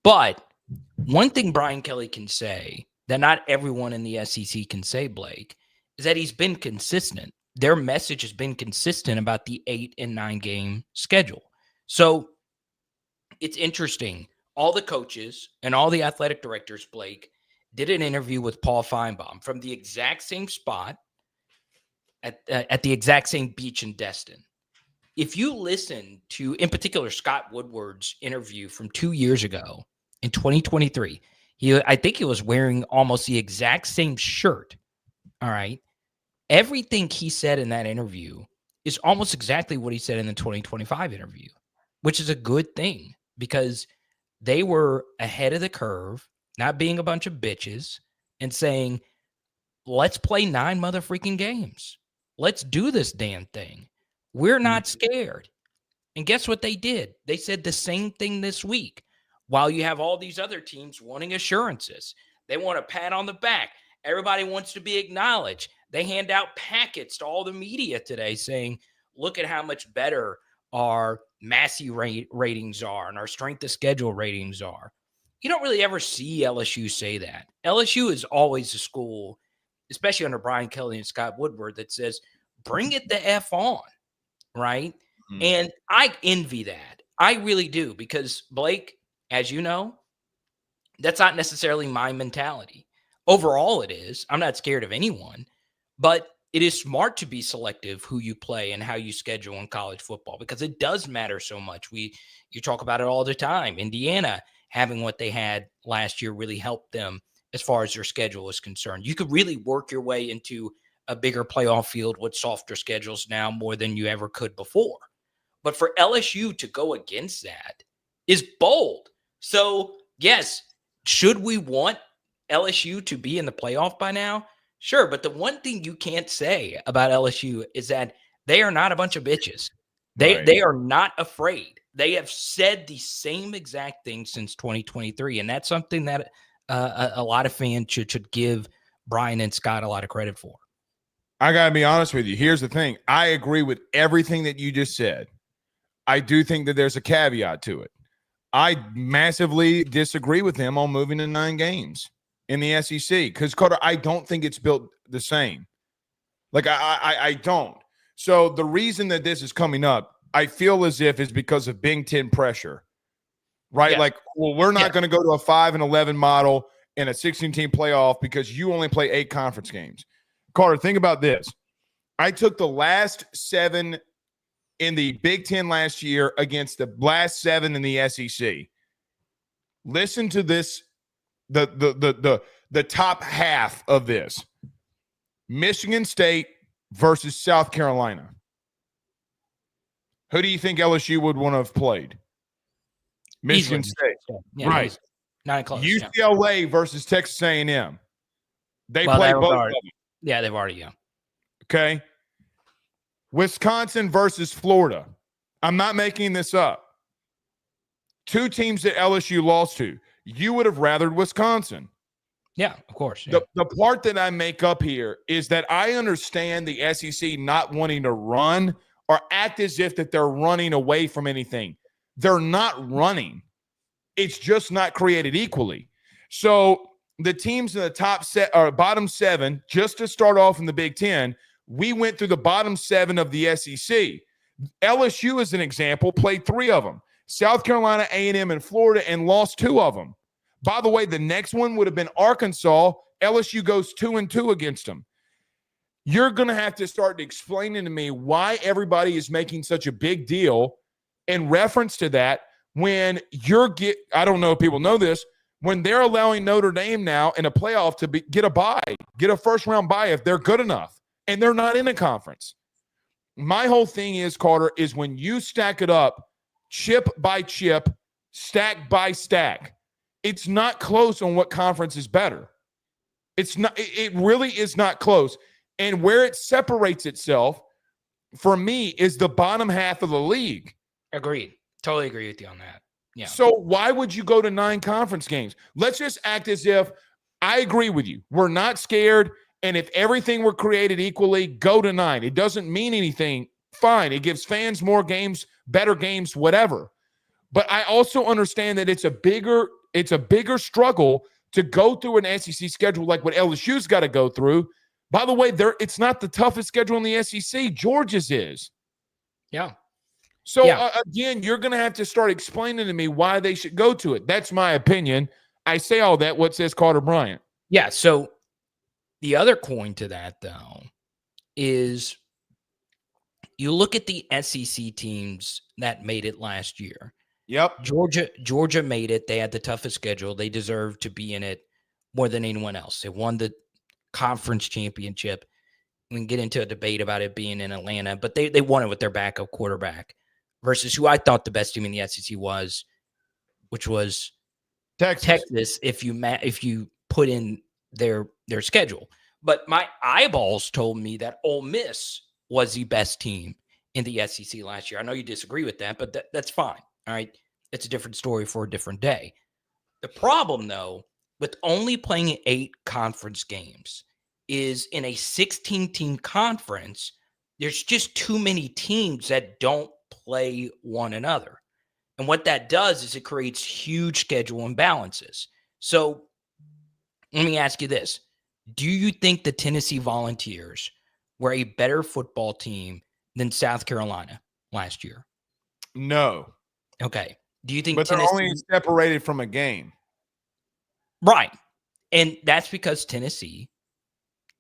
But one thing Brian Kelly can say that not everyone in the SEC can say, Blake, is that he's been consistent. Their message has been consistent about the 8 and 9 game schedule. So it's interesting. All the coaches and all the athletic directors, Blake, did an interview with Paul Feinbaum from the exact same spot at the exact same beach in Destin. if you listen to, in particular, Scott Woodward's interview from 2 years ago in 2023, I think he was wearing almost the exact same shirt. All right. Everything he said in that interview is almost exactly what he said in the 2025 interview, which is a good thing because they were ahead of the curve, not being a bunch of bitches and saying, let's play 9 motherfucking games. Let's do this damn thing. We're not scared. And guess what they did? They said the same thing this week. While you have all these other teams wanting assurances, they want a pat on the back. Everybody wants to be acknowledged. They hand out packets to all the media today saying, look at how much better our Massey ratings are and our strength of schedule ratings are. You don't really ever see LSU say that. LSU is always a school, especially under Brian Kelly and Scott Woodward, that says, bring it the F on, right? Mm-hmm. And I envy that. I really do, because Blake, as you know, that's not necessarily my mentality. Overall, it is. I'm not scared of anyone, but it is smart to be selective who you play and how you schedule in college football, because it does matter so much. You talk about it all the time. Indiana having what they had last year really helped them as far as their schedule is concerned. You could really work your way into a bigger playoff field with softer schedules now more than you ever could before. But for LSU to go against that is bold. So, yes, should we want LSU to be in the playoff by now? Sure, but the one thing you can't say about LSU is that they are not a bunch of bitches. They are not afraid. They have said the same exact thing since 2023, and that's something that a lot of fans should give Bryant and Scott a lot of credit for. I got to be honest with you. Here's the thing. I agree with everything that you just said. I do think that there's a caveat to it. I massively disagree with him on moving to 9 games in the SEC because, Carter, I don't think it's built the same. Like, I don't. So the reason that this is coming up, I feel as if is because of Big Ten pressure, right? Yeah. Like, well, we're not going to go to a 5-11 model in a 16-team playoff because you only play 8 conference games. Carter, think about this. I took the last 7 in the Big Ten last year against the last 7 in the SEC. Listen to this, the top half of this. Michigan State versus South Carolina. Who do you think LSU would want to have played? Michigan State. Yeah, right. Not close. UCLA versus Texas A&M. They played both of them. Yeah, they've already, Okay. Wisconsin versus Florida. I'm not making this up. 2 teams that LSU lost to. You would have rathered Wisconsin. Yeah, of course. Yeah. The part that I make up here is that I understand the SEC not wanting to run or act as if that they're running away from anything. They're not running. It's just not created equally. So the teams in the top set or bottom 7, just to start off in the Big Ten, we went through the bottom 7 of the SEC. LSU, as an example, played 3 of them. South Carolina, A&M, and Florida, and lost 2 of them. By the way, the next one would have been Arkansas. LSU goes 2-2 against them. You're going to have to start explaining to me why everybody is making such a big deal in reference to that when I don't know if people know this, when they're allowing Notre Dame now in a playoff to get a bye, get a first-round bye if they're good enough, and they're not in a conference. My whole thing is, Carter, is when you stack it up chip by chip, stack by stack, it's not close on what conference is better. It's not. It really is not close. And where it separates itself, for me, is the bottom half of the league. Agreed. Totally agree with you on that. Yeah. So why would you go to 9 conference games? Let's just act as if I agree with you. We're not scared. And if everything were created equally, go to 9. It doesn't mean anything. Fine. It gives fans more games, better games, whatever. But I also understand that it's a bigger struggle to go through an SEC schedule like what LSU's got to go through. By the way, it's not the toughest schedule in the SEC. Georgia's is. Yeah. So, again, you're going to have to start explaining to me why they should go to it. That's my opinion. I say all that. What says Carter Bryant? Yeah, so the other coin to that, though, is you look at the SEC teams that made it last year. Yep. Georgia made it. They had the toughest schedule. They deserved to be in it more than anyone else. They won the conference championship. We can get into a debate about it being in Atlanta, but they won it with their backup quarterback versus who I thought the best team in the SEC was, which was Texas. If you put in their schedule, but my eyeballs told me that Ole Miss was the best team in the SEC last year. I know you disagree with that, but that's fine. All right, it's a different story for a different day. The problem, though, with only playing 8 conference games is in a 16-team conference, there's just too many teams that don't play one another. And what that does is it creates huge schedule imbalances. So let me ask you this. Do you think the Tennessee Volunteers were a better football team than South Carolina last year? No. Okay. Do you think But Tennessee... they're only separated from a game. Right. And that's because Tennessee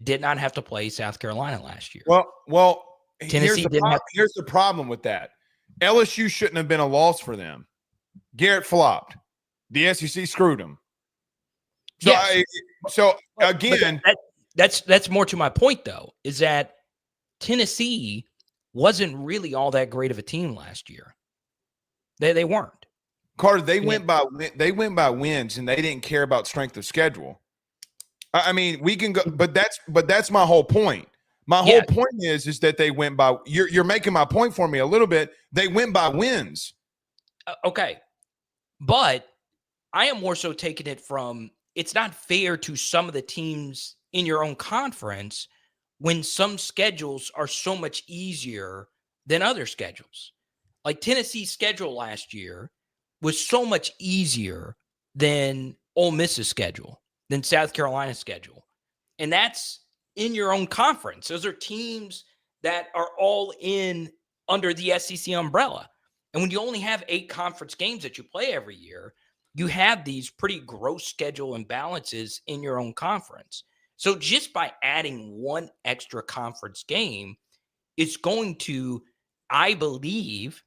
did not have to play South Carolina last year. Well, Tennessee here's the problem with that. LSU shouldn't have been a loss for them. Garrett flopped. The SEC screwed him. So, yes. Again, that's more to my point, though, is that Tennessee wasn't really all that great of a team last year. They weren't. Carter, they went by wins, and they didn't care about strength of schedule. I mean, we can go, but that's my whole point. My whole point is that they went by. You're making my point for me a little bit. They went by wins. Okay, but I am more so taking it from. It's not fair to some of the teams in your own conference when some schedules are so much easier than other schedules. Like Tennessee's schedule last year was so much easier than Ole Miss's schedule, than South Carolina's schedule. And that's in your own conference. Those are teams that are all in under the SEC umbrella. And when you only have 8 conference games that you play every year, you have these pretty gross schedule imbalances in your own conference. So just by adding one extra conference game, it's going to, I believe,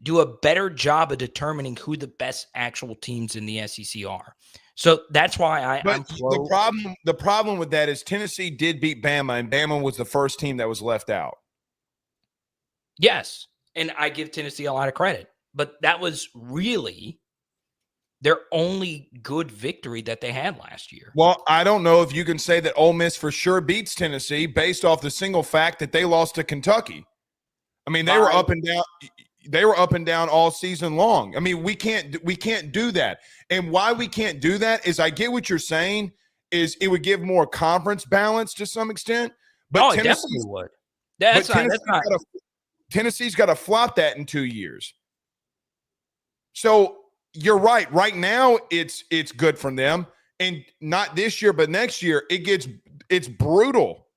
do a better job of determining who the best actual teams in the SEC are. So that's why I'm pro. The problem with that is Tennessee did beat Bama, and Bama was the first team that was left out. Yes, and I give Tennessee a lot of credit, but that was really their only good victory that they had last year. Well, I don't know if you can say that Ole Miss for sure beats Tennessee based off the single fact that they lost to Kentucky. I mean, they were up and down. They were up and down all season long. I mean, we can't do that. And why we can't do that is I get what you're saying is it would give more conference balance to some extent. But it definitely would. That's not. Tennessee's got to flop that in 2 years. So you're right. Right now, it's good from them. And not this year, but next year, it's brutal.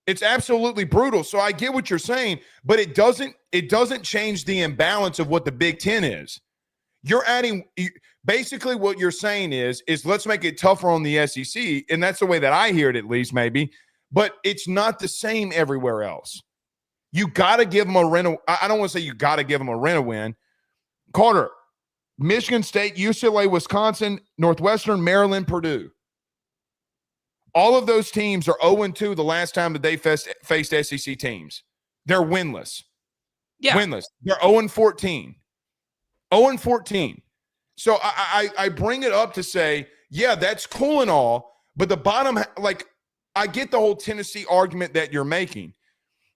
It's absolutely brutal. So I get what you're saying, but it doesn't change the imbalance of what the Big Ten is. You're adding basically what you're saying is let's make it tougher on the SEC, and that's the way that I hear it at least maybe, but it's not the same everywhere else. You got to give them a rent. I don't want to say you got to give them a rent a win. Carter, Michigan State, UCLA, Wisconsin, Northwestern, Maryland, Purdue. All of those teams are 0-2 the last time that they faced SEC teams. They're winless. Yeah. Winless. They're 0-14. 0-14. So I bring it up to say, yeah, that's cool and all, but the bottom, like, I get the whole Tennessee argument that you're making,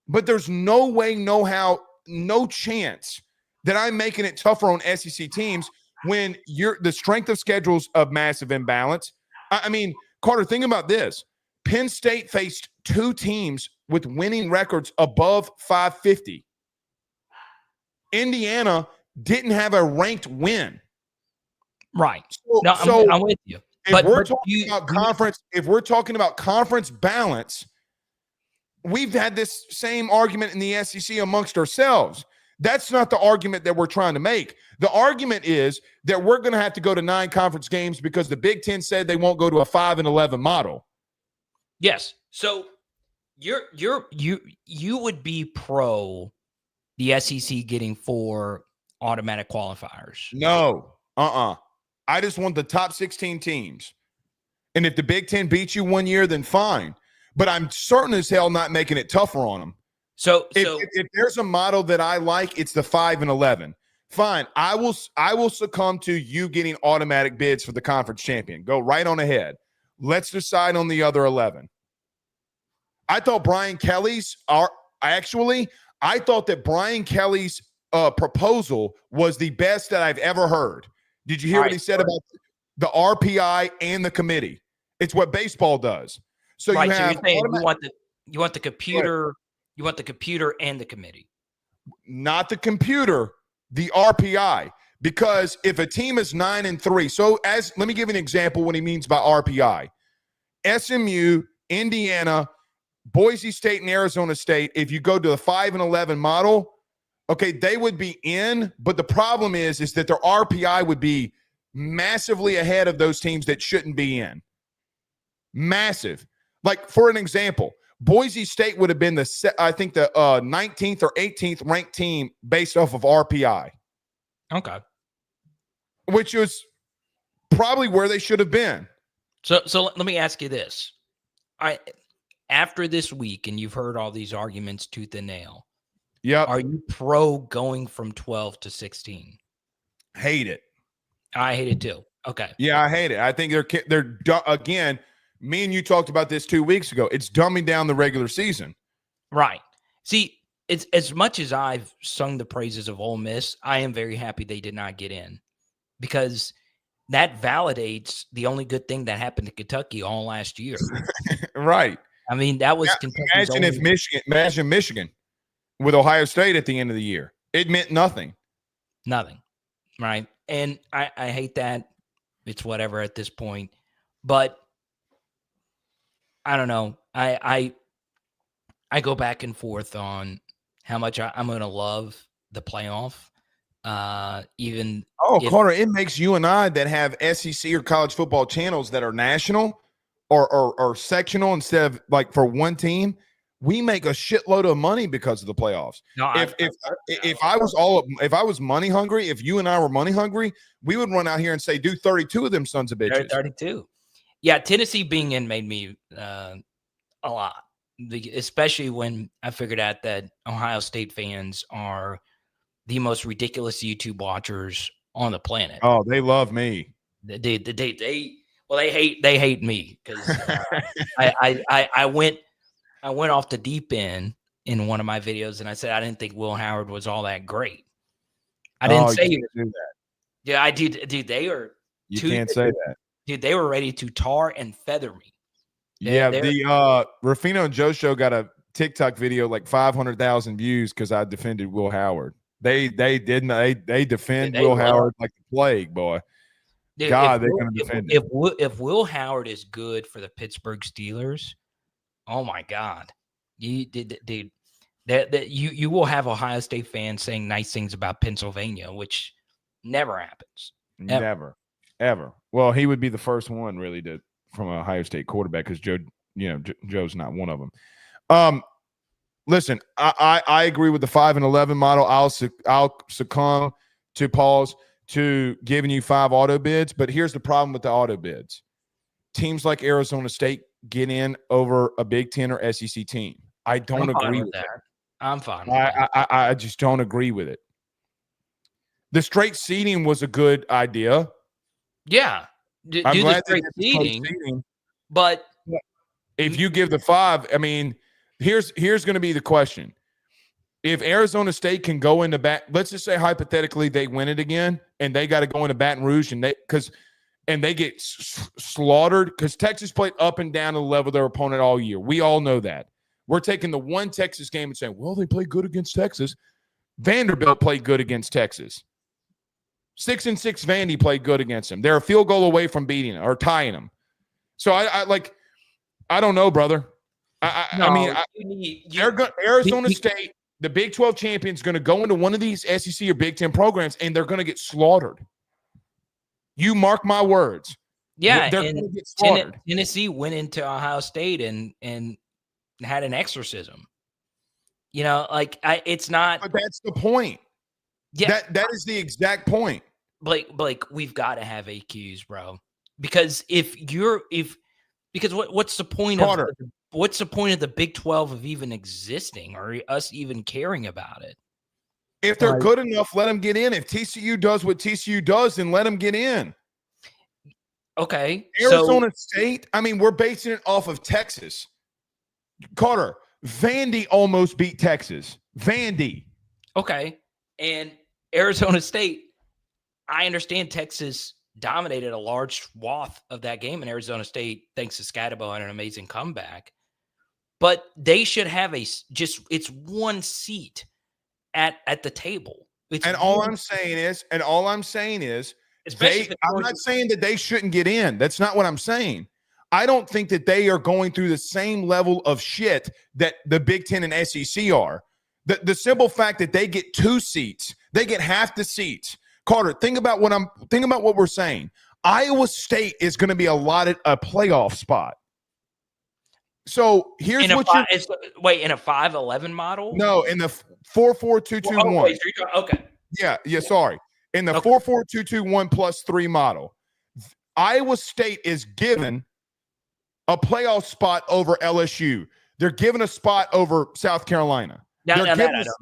but there's no way, no how, no chance that I'm making it tougher on SEC teams when the strength of schedules of massive imbalance. I mean, Carter, think about this. Penn State faced 2 teams with winning records above 550. Indiana didn't have a ranked win. Right. So I'm with you. If we're talking about conference balance, we've had this same argument in the SEC amongst ourselves. That's not the argument that we're trying to make. The argument is that we're going to have to go to 9 conference games because the Big Ten said they won't go to a 5-11 model. Yes. So you would be pro the SEC getting 4 automatic qualifiers. No. I just want the top 16 teams. And if the Big Ten beats you one year, then fine. But I'm certain as hell not making it tougher on them. So if there's a model that I like, it's the 5 and 11. Fine. I will succumb to you getting automatic bids for the conference champion. Go right on ahead. Let's decide on the other 11. I thought Brian Kelly's proposal was the best that I've ever heard. Did you hear what he said about the RPI and the committee? It's what baseball does. So you have so you're saying you want the computer, you want the computer and the committee. Not the computer, the RPI. Because if a team is 9-3, so let me give you an example what he means by RPI. SMU, Indiana, Boise State, and Arizona State, if you go to the 5 and 11 model, okay, they would be in, but the problem is that their RPI would be massively ahead of those teams that shouldn't be in. Massive. Like, for an example, Boise State would have been the 19th or 18th ranked team based off of RPI. Okay. Which was probably where they should have been. So let me ask you this. After this week, and you've heard all these arguments tooth and nail. Yeah. Are you pro going from 12 to 16? Hate it. I hate it too. Okay. Yeah, I hate it. I think they're again, me and you talked about this 2 weeks ago. It's dumbing down the regular season. Right. See, it's as much as I've sung the praises of Ole Miss, I am very happy they did not get in, because that validates the only good thing that happened to Kentucky all last year. Right. I mean, that was Kentucky's Imagine Michigan with Ohio State at the end of the year. It meant nothing. Nothing. Right. And I hate that. It's whatever at this point. But I don't know. I go back and forth on how much I'm going to love the playoff. Carter, it makes you and I that have SEC or college football channels that are national or sectional instead of like for one team, we make a shitload of money because of the playoffs. No, if I was money hungry, if you and I were money hungry, we would run out here and say, do 32 of them sons of bitches. 32. Yeah, Tennessee being in made me a lot, especially when I figured out that Ohio State fans are the most ridiculous YouTube watchers on the planet. Oh, they love me. They hate me because I went off the deep end in one of my videos and I said I didn't think Will Howard was all that great. I didn't say you do that. Yeah, I did. Dude, they are. You can't say that. Dude, they were ready to tar and feather me. The Ruffino and Joe show got a TikTok video like 500,000 views because I defended Will Howard. They defend Will Howard like the plague, boy. Dude, God, they're going to defend him. If Will Howard is good for the Pittsburgh Steelers, oh my God, you will have Ohio State fans saying nice things about Pennsylvania, which never happens. Ever. Well, he would be the first one really from an Ohio State quarterback because Joe's not one of them. Listen, I agree with the 5 and 11 model. I'll succumb to Paul's to giving you 5 auto bids, but here's the problem with the auto bids. Teams like Arizona State get in over a Big Ten or SEC team. I don't agree with that. I'm fine. I just don't agree with it. The straight seeding was a good idea. Yeah. Do the straight seeding, but if you give the 5, I mean, here's going to be the question. If Arizona State can go into let's just say hypothetically they win it again and they got to go into Baton Rouge and they get slaughtered because Texas played up and down to the level of their opponent all year. We all know that. We're taking the one Texas game and saying, well, they played good against Texas. Vanderbilt played good against Texas. 6-6 Vandy played good against them. They're a field goal away from beating them or tying them. So I don't know, brother. Arizona State, the Big 12 champion, is going to go into one of these SEC or Big 10 programs, and they're going to get slaughtered. You mark my words. Yeah, they're going to get slaughtered. Tennessee went into Ohio State and had an exorcism. You know, like it's not. But that's the point. Yeah, That is the exact point. Blake, we've got to have AQs, bro. Because what's the point Carter. of what's the point of the Big 12 of even existing or us even caring about it? If they're good enough, let them get in. If TCU does what TCU does, then let them get in. Okay. Arizona State, I mean, we're basing it off of Texas. Carter, Vandy almost beat Texas. Vandy. Okay. And Arizona State, I understand Texas dominated a large swath of that game in Arizona State, thanks to Scatterbo and an amazing comeback. But they should have it's one seat at the table. All I'm saying is, I'm not saying that they shouldn't get in. That's not what I'm saying. I don't think that they are going through the same level of shit that the Big Ten and SEC are. The simple fact that they get 2 seats, they get half the seats. Carter, think about what we're saying. Iowa State is going to be allotted a playoff spot. So here's in a 5-11 model? No, in the 4-4-2-2-1. Okay. Yeah. Sorry. In the 4-4-2-2-1 plus 3 model, Iowa State is given a playoff spot over LSU. They're given a spot over South Carolina. I don't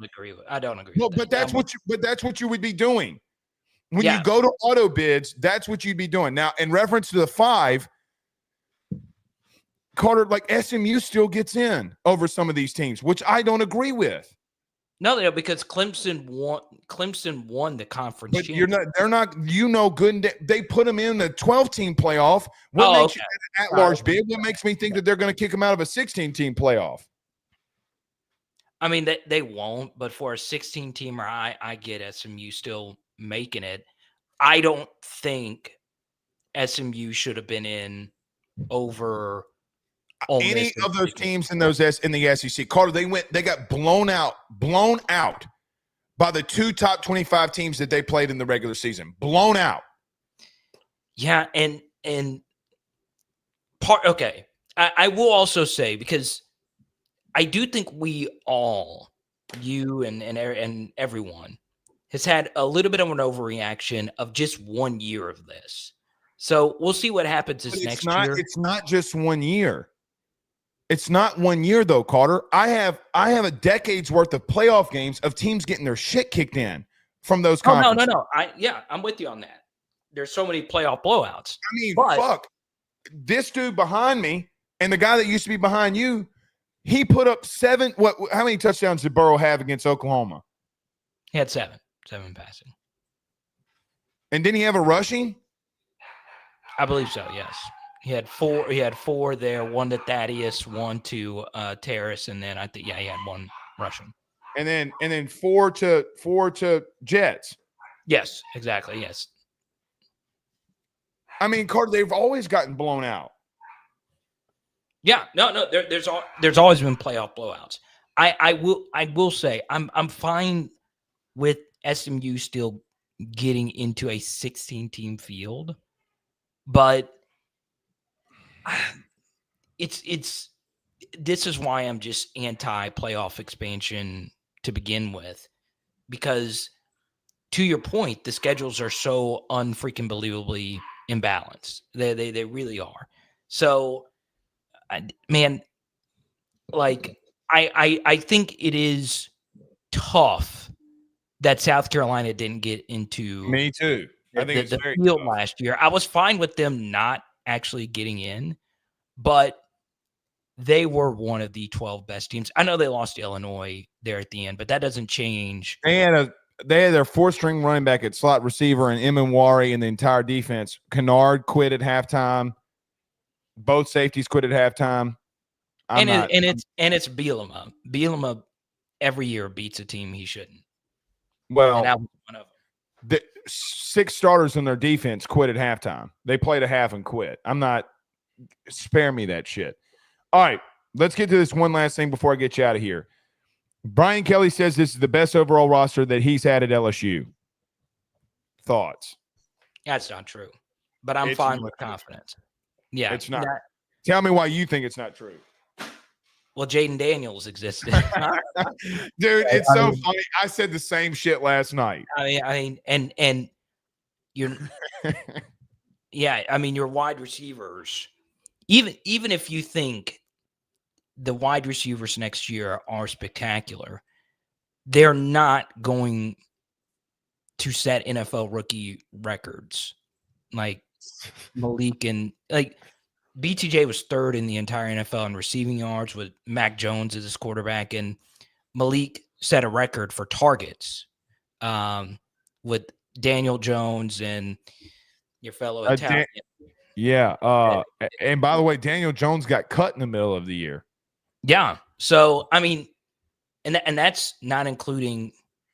agree with. I don't agree. No, with but that's what you would be doing. When you go to auto bids, that's what you'd be doing. Now, in reference to the 5, Carter, like SMU still gets in over some of these teams, which I don't agree with. No, because Clemson won the conference. But they're not, good. They put them in the 12-team playoff. What makes you an at-large bid? What makes me think that they're going to kick them out of a 16-team playoff? I mean, they won't, but for a 16-teamer, I get SMU still making it. I don't think SMU should have been in over any of those teams in the SEC. Carter, they got blown out by the 2 top 25 teams that they played in the regular season. Blown out. Yeah, and I will also say, because I do think we all, you and everyone, has had a little bit of an overreaction of just 1 year of this. So we'll see what happens next year. It's not just 1 year. It's not 1 year though, Carter. I have a decade's worth of playoff games of teams getting their shit kicked in from those conferences. No. I'm with you on that. There's so many playoff blowouts. I mean, fuck. This dude behind me and the guy that used to be behind you, he put up 7. How many touchdowns did Burrow have against Oklahoma? He had 7 passing. And didn't he have a rushing? I believe so, yes. He had 4. He had 4 there, 1 to Thaddeus, 1 to Terrace, and then I think he had 1 rushing. And then 4 to Jets. Yes, exactly. Yes. I mean, Carter, they've always gotten blown out. Yeah, no. There's always been playoff blowouts. I will say I'm fine with SMU still getting into a 16-team field, but this is why I'm just anti-playoff expansion to begin with, because to your point, the schedules are so unfreaking believably imbalanced. They really are. So, man, like I think it is tough that South Carolina didn't get into. Me too. I think it's the very field tough. last year. I was fine with them not actually getting in, but they were one of the 12 best teams. I know they lost to Illinois there at the end, but that doesn't change. They had their 4-string running back at slot receiver and Emanwari and the entire defense. Kennard quit at halftime. Both safeties quit at halftime. It's Bielema. Bielema every year beats a team he shouldn't. Well, and that was one of them. The 6 starters in their defense quit at halftime. They played a half and quit. Spare me that shit. All right, let's get to this one last thing before I get you out of here. Brian Kelly says this is the best overall roster that he's had at LSU. Thoughts? That's not true, but I'm fine with confidence. Yeah, it's not. Tell me why you think it's not true. Well, Jaden Daniels existed. Dude, it's so funny. I said the same shit last night. I mean, and you're, yeah, I mean, your wide receivers, even if you think the wide receivers next year are spectacular, they're not going to set NFL rookie records like Malik and like BTJ was third in the entire NFL in receiving yards with Mac Jones as his quarterback, and Malik set a record for targets with Daniel Jones and your fellow Italian. And by the way, Daniel Jones got cut in the middle of the year. Yeah. So, I mean, and that's not including,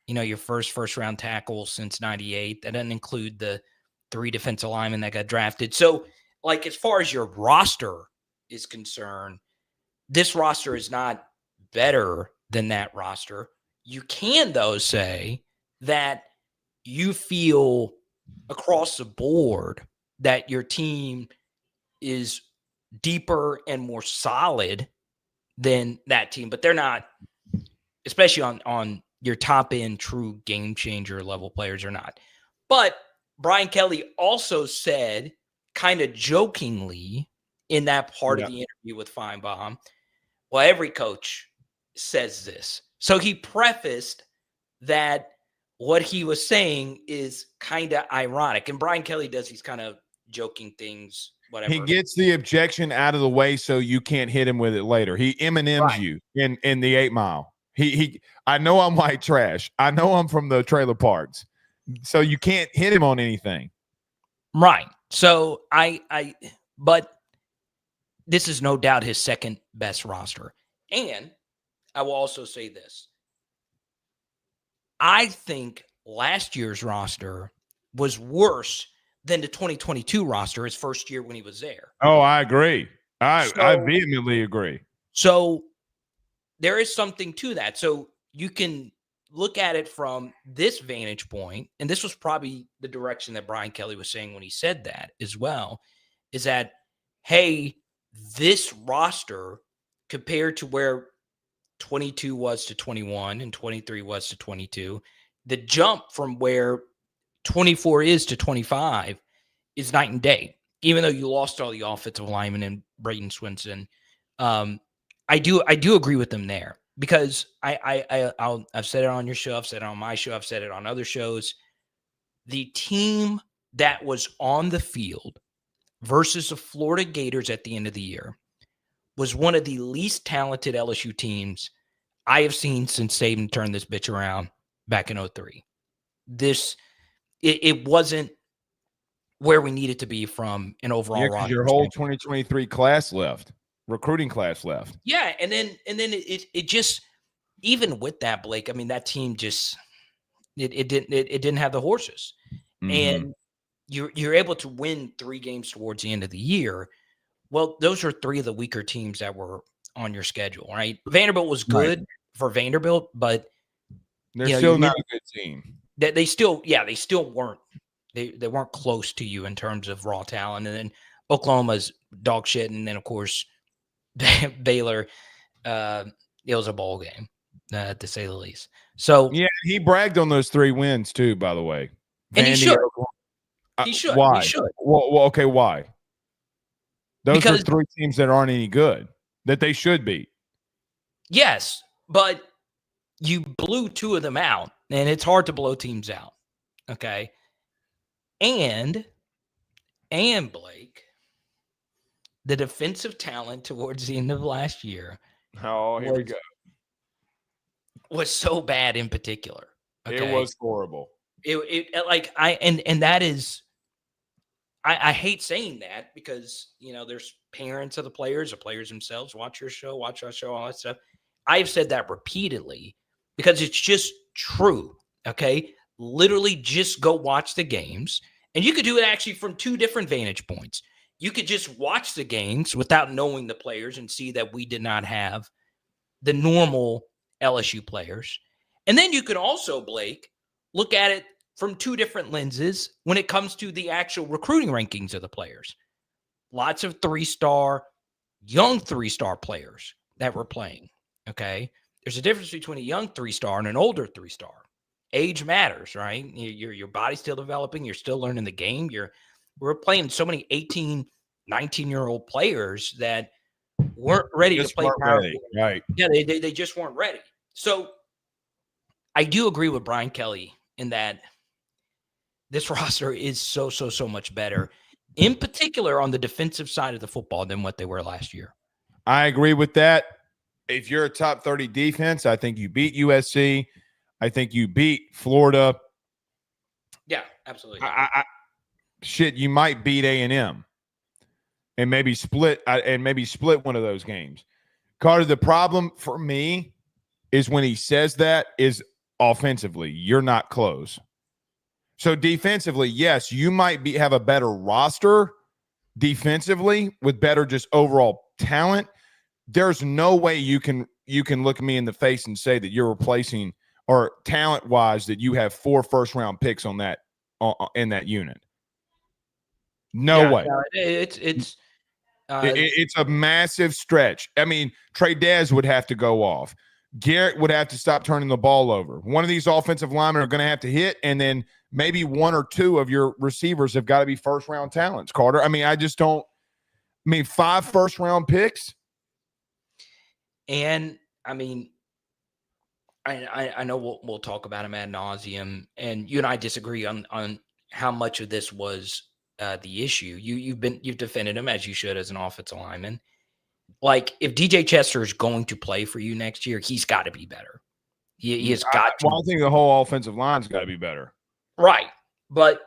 your first round tackle since 98. That doesn't include the 3 defensive linemen that got drafted. So, like, as far as your roster is concerned, this roster is not better than that roster. You can, though, say that you feel across the board that your team is deeper and more solid than that team, but they're not, especially on your top end true game changer level players are not. But Brian Kelly also said, kind of jokingly in that part of the interview with Feinbaum, well, every coach says this. So he prefaced that what he was saying is kind of ironic. And Brian Kelly does these kind of joking things, whatever. He gets the objection out of the way so you can't hit him with it later. He M&M's you in the 8 Mile. I know I'm white trash. I know I'm from the trailer parks. So you can't hit him on anything. Right. So but this is no doubt his second best roster. And I will also say this. I think last year's roster was worse than the 2022 roster his first year when he was there. Oh, I agree. I vehemently agree. So there is something to that. So you can look at it from this vantage point, and this was probably the direction that Brian Kelly was saying when he said that as well, is that, hey, this roster compared to where 22 was to 21 and 23 was to 22, the jump from where 24 is to 25 is night and day, even though you lost all the offensive linemen and Braden Swinson. I do agree with them there. Because I've said it on your show, I've said it on my show, I've said it on other shows. The team that was on the field versus the Florida Gators at the end of the year was one of the least talented LSU teams I have seen since Saban turned this bitch around back in 2003. It wasn't where we needed to be from an overall roster. Your whole 2023 class left. Recruiting class left. Yeah, and then it just, even with that, Blake, I mean, that team just it didn't have the horses. Mm-hmm. And you're able to win 3 games towards the end of the year. Well, those are 3 of the weaker teams that were on your schedule, right? Vanderbilt was good for Vanderbilt, but they're still not a good team. They still weren't. They weren't close to you in terms of raw talent. And then Oklahoma's dog shit, and then of course Baylor, it was a bowl game, to say the least. So yeah, he bragged on those 3 wins too, by the way. And he should. He should. Why? He should. Well, okay, why? Those are 3 teams that aren't any good that they should be. Yes, but you blew 2 of them out, and it's hard to blow teams out. Okay, and Blake, the defensive talent towards the end of last year. Oh, here we go. Was so bad in particular. Okay? It was horrible. That is, I hate saying that because, there's parents of the players themselves, watch your show, watch our show, all that stuff. I've said that repeatedly because it's just true. Okay. Literally just go watch the games, and you could do it actually from 2 different vantage points. You could just watch the games without knowing the players and see that we did not have the normal LSU players. And then you could also, Blake, look at it from 2 different lenses when it comes to the actual recruiting rankings of the players. Lots of 3-star, young 3-star players that we're playing. Okay. There's a difference between a young 3-star and an older 3-star. Age matters, right? Your body's still developing. You're still learning the game. We're playing so many 18, 19-year-old players that weren't ready to play powerful. Right. Yeah, they just weren't ready. So I do agree with Brian Kelly in that this roster is so much better, in particular on the defensive side of the football than what they were last year. I agree with that. If you're a top 30 defense, I think you beat USC. I think you beat Florida. Yeah, absolutely. Shit, you might beat A&M and maybe split one of those games. Carter, the problem for me is when he says that is offensively, you're not close. So defensively, yes, you might have a better roster defensively with better just overall talent. There's no way you can look me in the face and say that you're replacing or talent-wise that you have 4 first-round picks on that in that unit. No way. It's a massive stretch. I mean, Trey Dez would have to go off. Garrett would have to stop turning the ball over. One of these offensive linemen are going to have to hit, and then maybe 1 or 2 of your receivers have got to be first-round talents, Carter. I mean, 5 first-round picks? And, I mean, I know we'll talk about him ad nauseum, and you and I disagree on how much of this was the issue. You've defended him as you should as an offensive lineman. Like, if DJ Chester is going to play for you next year, he's got to be better. He has got to. Well, I think the whole offensive line's got to be better. Right. But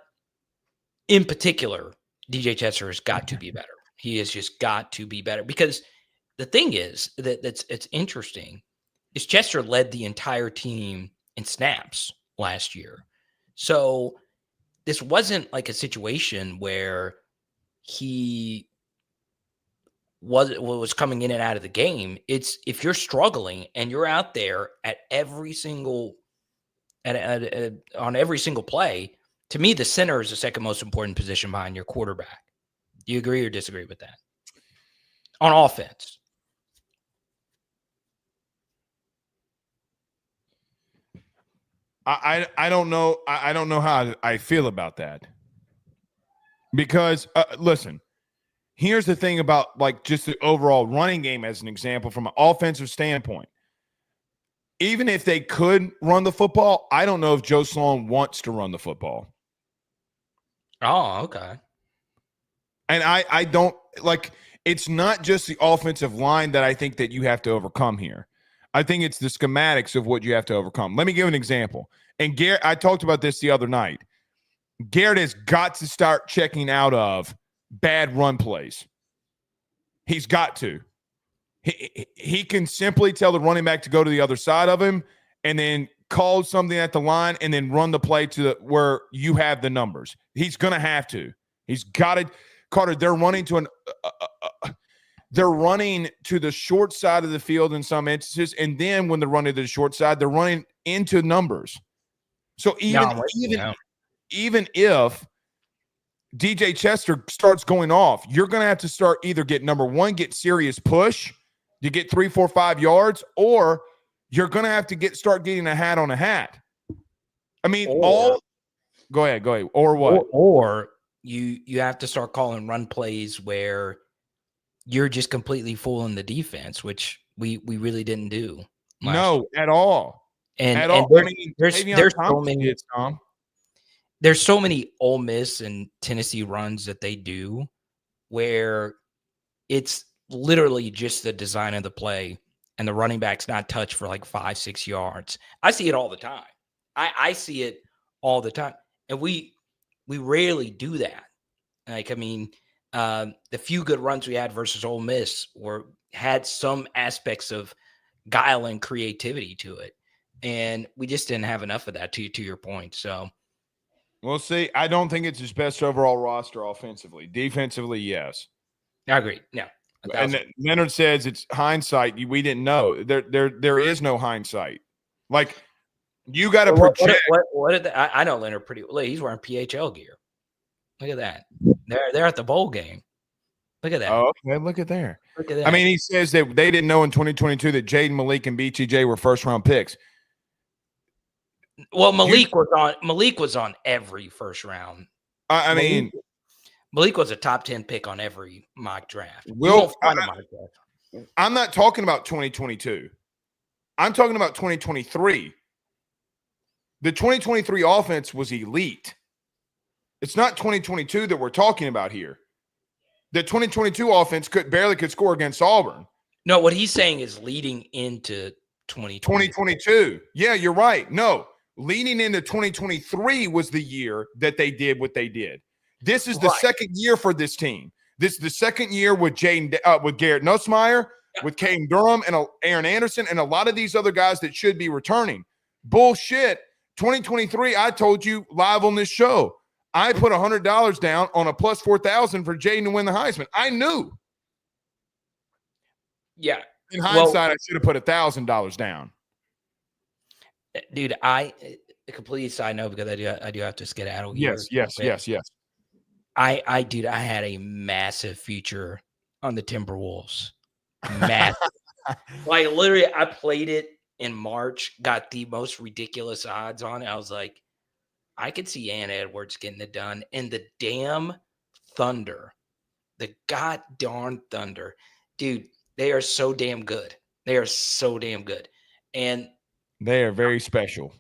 in particular, DJ Chester has got to be better. He has just got to be better. Because the thing is it's interesting is Chester led the entire team in snaps last year. So this wasn't like a situation where he was coming in and out of the game. It's if you're struggling and you're out there at every single on every single play, to me, the center is the second most important position behind your quarterback. Do you agree or disagree with that? On offense. I don't know. I don't know how I feel about that. Because, listen, here's the thing about like just the overall running game as an example from an offensive standpoint. Even if they could run the football, I don't know if Joe Sloan wants to run the football. Oh, okay. And I don't like it's not just the offensive line that I think that you have to overcome here. I think it's the schematics of what you have to overcome. Let me give an example. And Garrett, I talked about this the other night. Garrett has got to start checking out of bad run plays. He's got to. He can simply tell the running back to go to the other side of him and then call something at the line and then run the play to where you have the numbers. He's going to have to. He's got to. Carter, they're running to they're running to the short side of the field in some instances, and then when they're running to the short side, they're running into numbers. So even if DJ Chester starts going off, you're going to have to start either get serious push to get 3, 4, 5 yards, or you're going to have to start getting a hat on a hat. I mean, go ahead. Or what? Or you have to start calling run plays where you're just completely fooling the defense, which we really didn't do. No, at all. And there's so many Ole Miss and Tennessee runs that they do where it's literally just the design of the play and the running back's not touched for like 5, 6 yards. I see it all the time. I see it all the time. And we rarely do that. Like, I mean, the few good runs we had versus Ole Miss had some aspects of guile and creativity to it. And we just didn't have enough of that to your point. So we'll see. I don't think it's his best overall roster offensively. Defensively, yes. I agree. Yeah. And Leonard says it's hindsight. We didn't know. There is no hindsight. Like, you got to project. What did I know Leonard pretty well. He's wearing PHL gear. Look at that. They're at the bowl game. Look at that. Oh, okay. Look at there. Look at that. I mean, he says that they didn't know in 2022 that Jaden, Malik, and BTJ were first-round picks. Well, Malik was on every first round. I mean, Malik was a top 10 pick on every mock draft. I'm not talking about 2022. I'm talking about 2023. The 2023 offense was elite. It's not 2022 that we're talking about here. The 2022 offense barely could score against Auburn. No, what he's saying is leading into 2022. Yeah, you're right. No, leading into 2023 was the year that they did what they did. This is the second year for this team. This is the second year with with Garrett Nussmeier, with Caden Durham, and Aaron Anderson, and a lot of these other guys that should be returning. Bullshit. 2023, I told you live on this show, I put $100 down on a plus 4,000 for Jaden to win the Heisman. I knew. Yeah. In hindsight, I should have put $1,000 down. Dude, a complete side note, because I do have to skedaddle here. Yes. I had a massive future on the Timberwolves. Massive. Like, literally, I played it in March, got the most ridiculous odds on it. I was like, I could see Ann Edwards getting it done. And the damn Thunder, the goddamn Thunder, dude, they are so damn good. They are so damn good. And they are very special.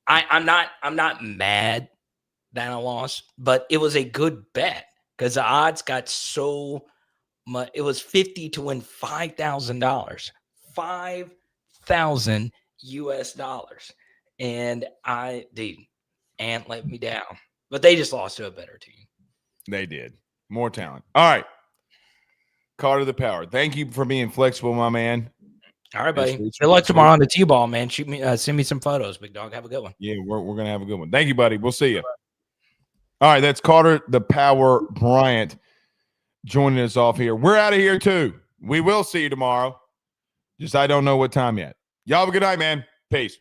I'm not mad that I lost, but it was a good bet because the odds got so much. It was 50 to win $5,000, $5,000 US. And Ant let me down, but they just lost to a better team. They did. More talent. All right. Carter the Power. Thank you for being flexible, my man. All right, buddy. Good luck tomorrow on the T-ball, man. Shoot me, send me some photos, big dog. Have a good one. Yeah, we're gonna have a good one. Thank you, buddy. We'll see you. All right, that's Carter the Power Bryant joining us off here. We're out of here too. We will see you tomorrow. Just I don't know what time yet. Y'all have a good night, man. Peace.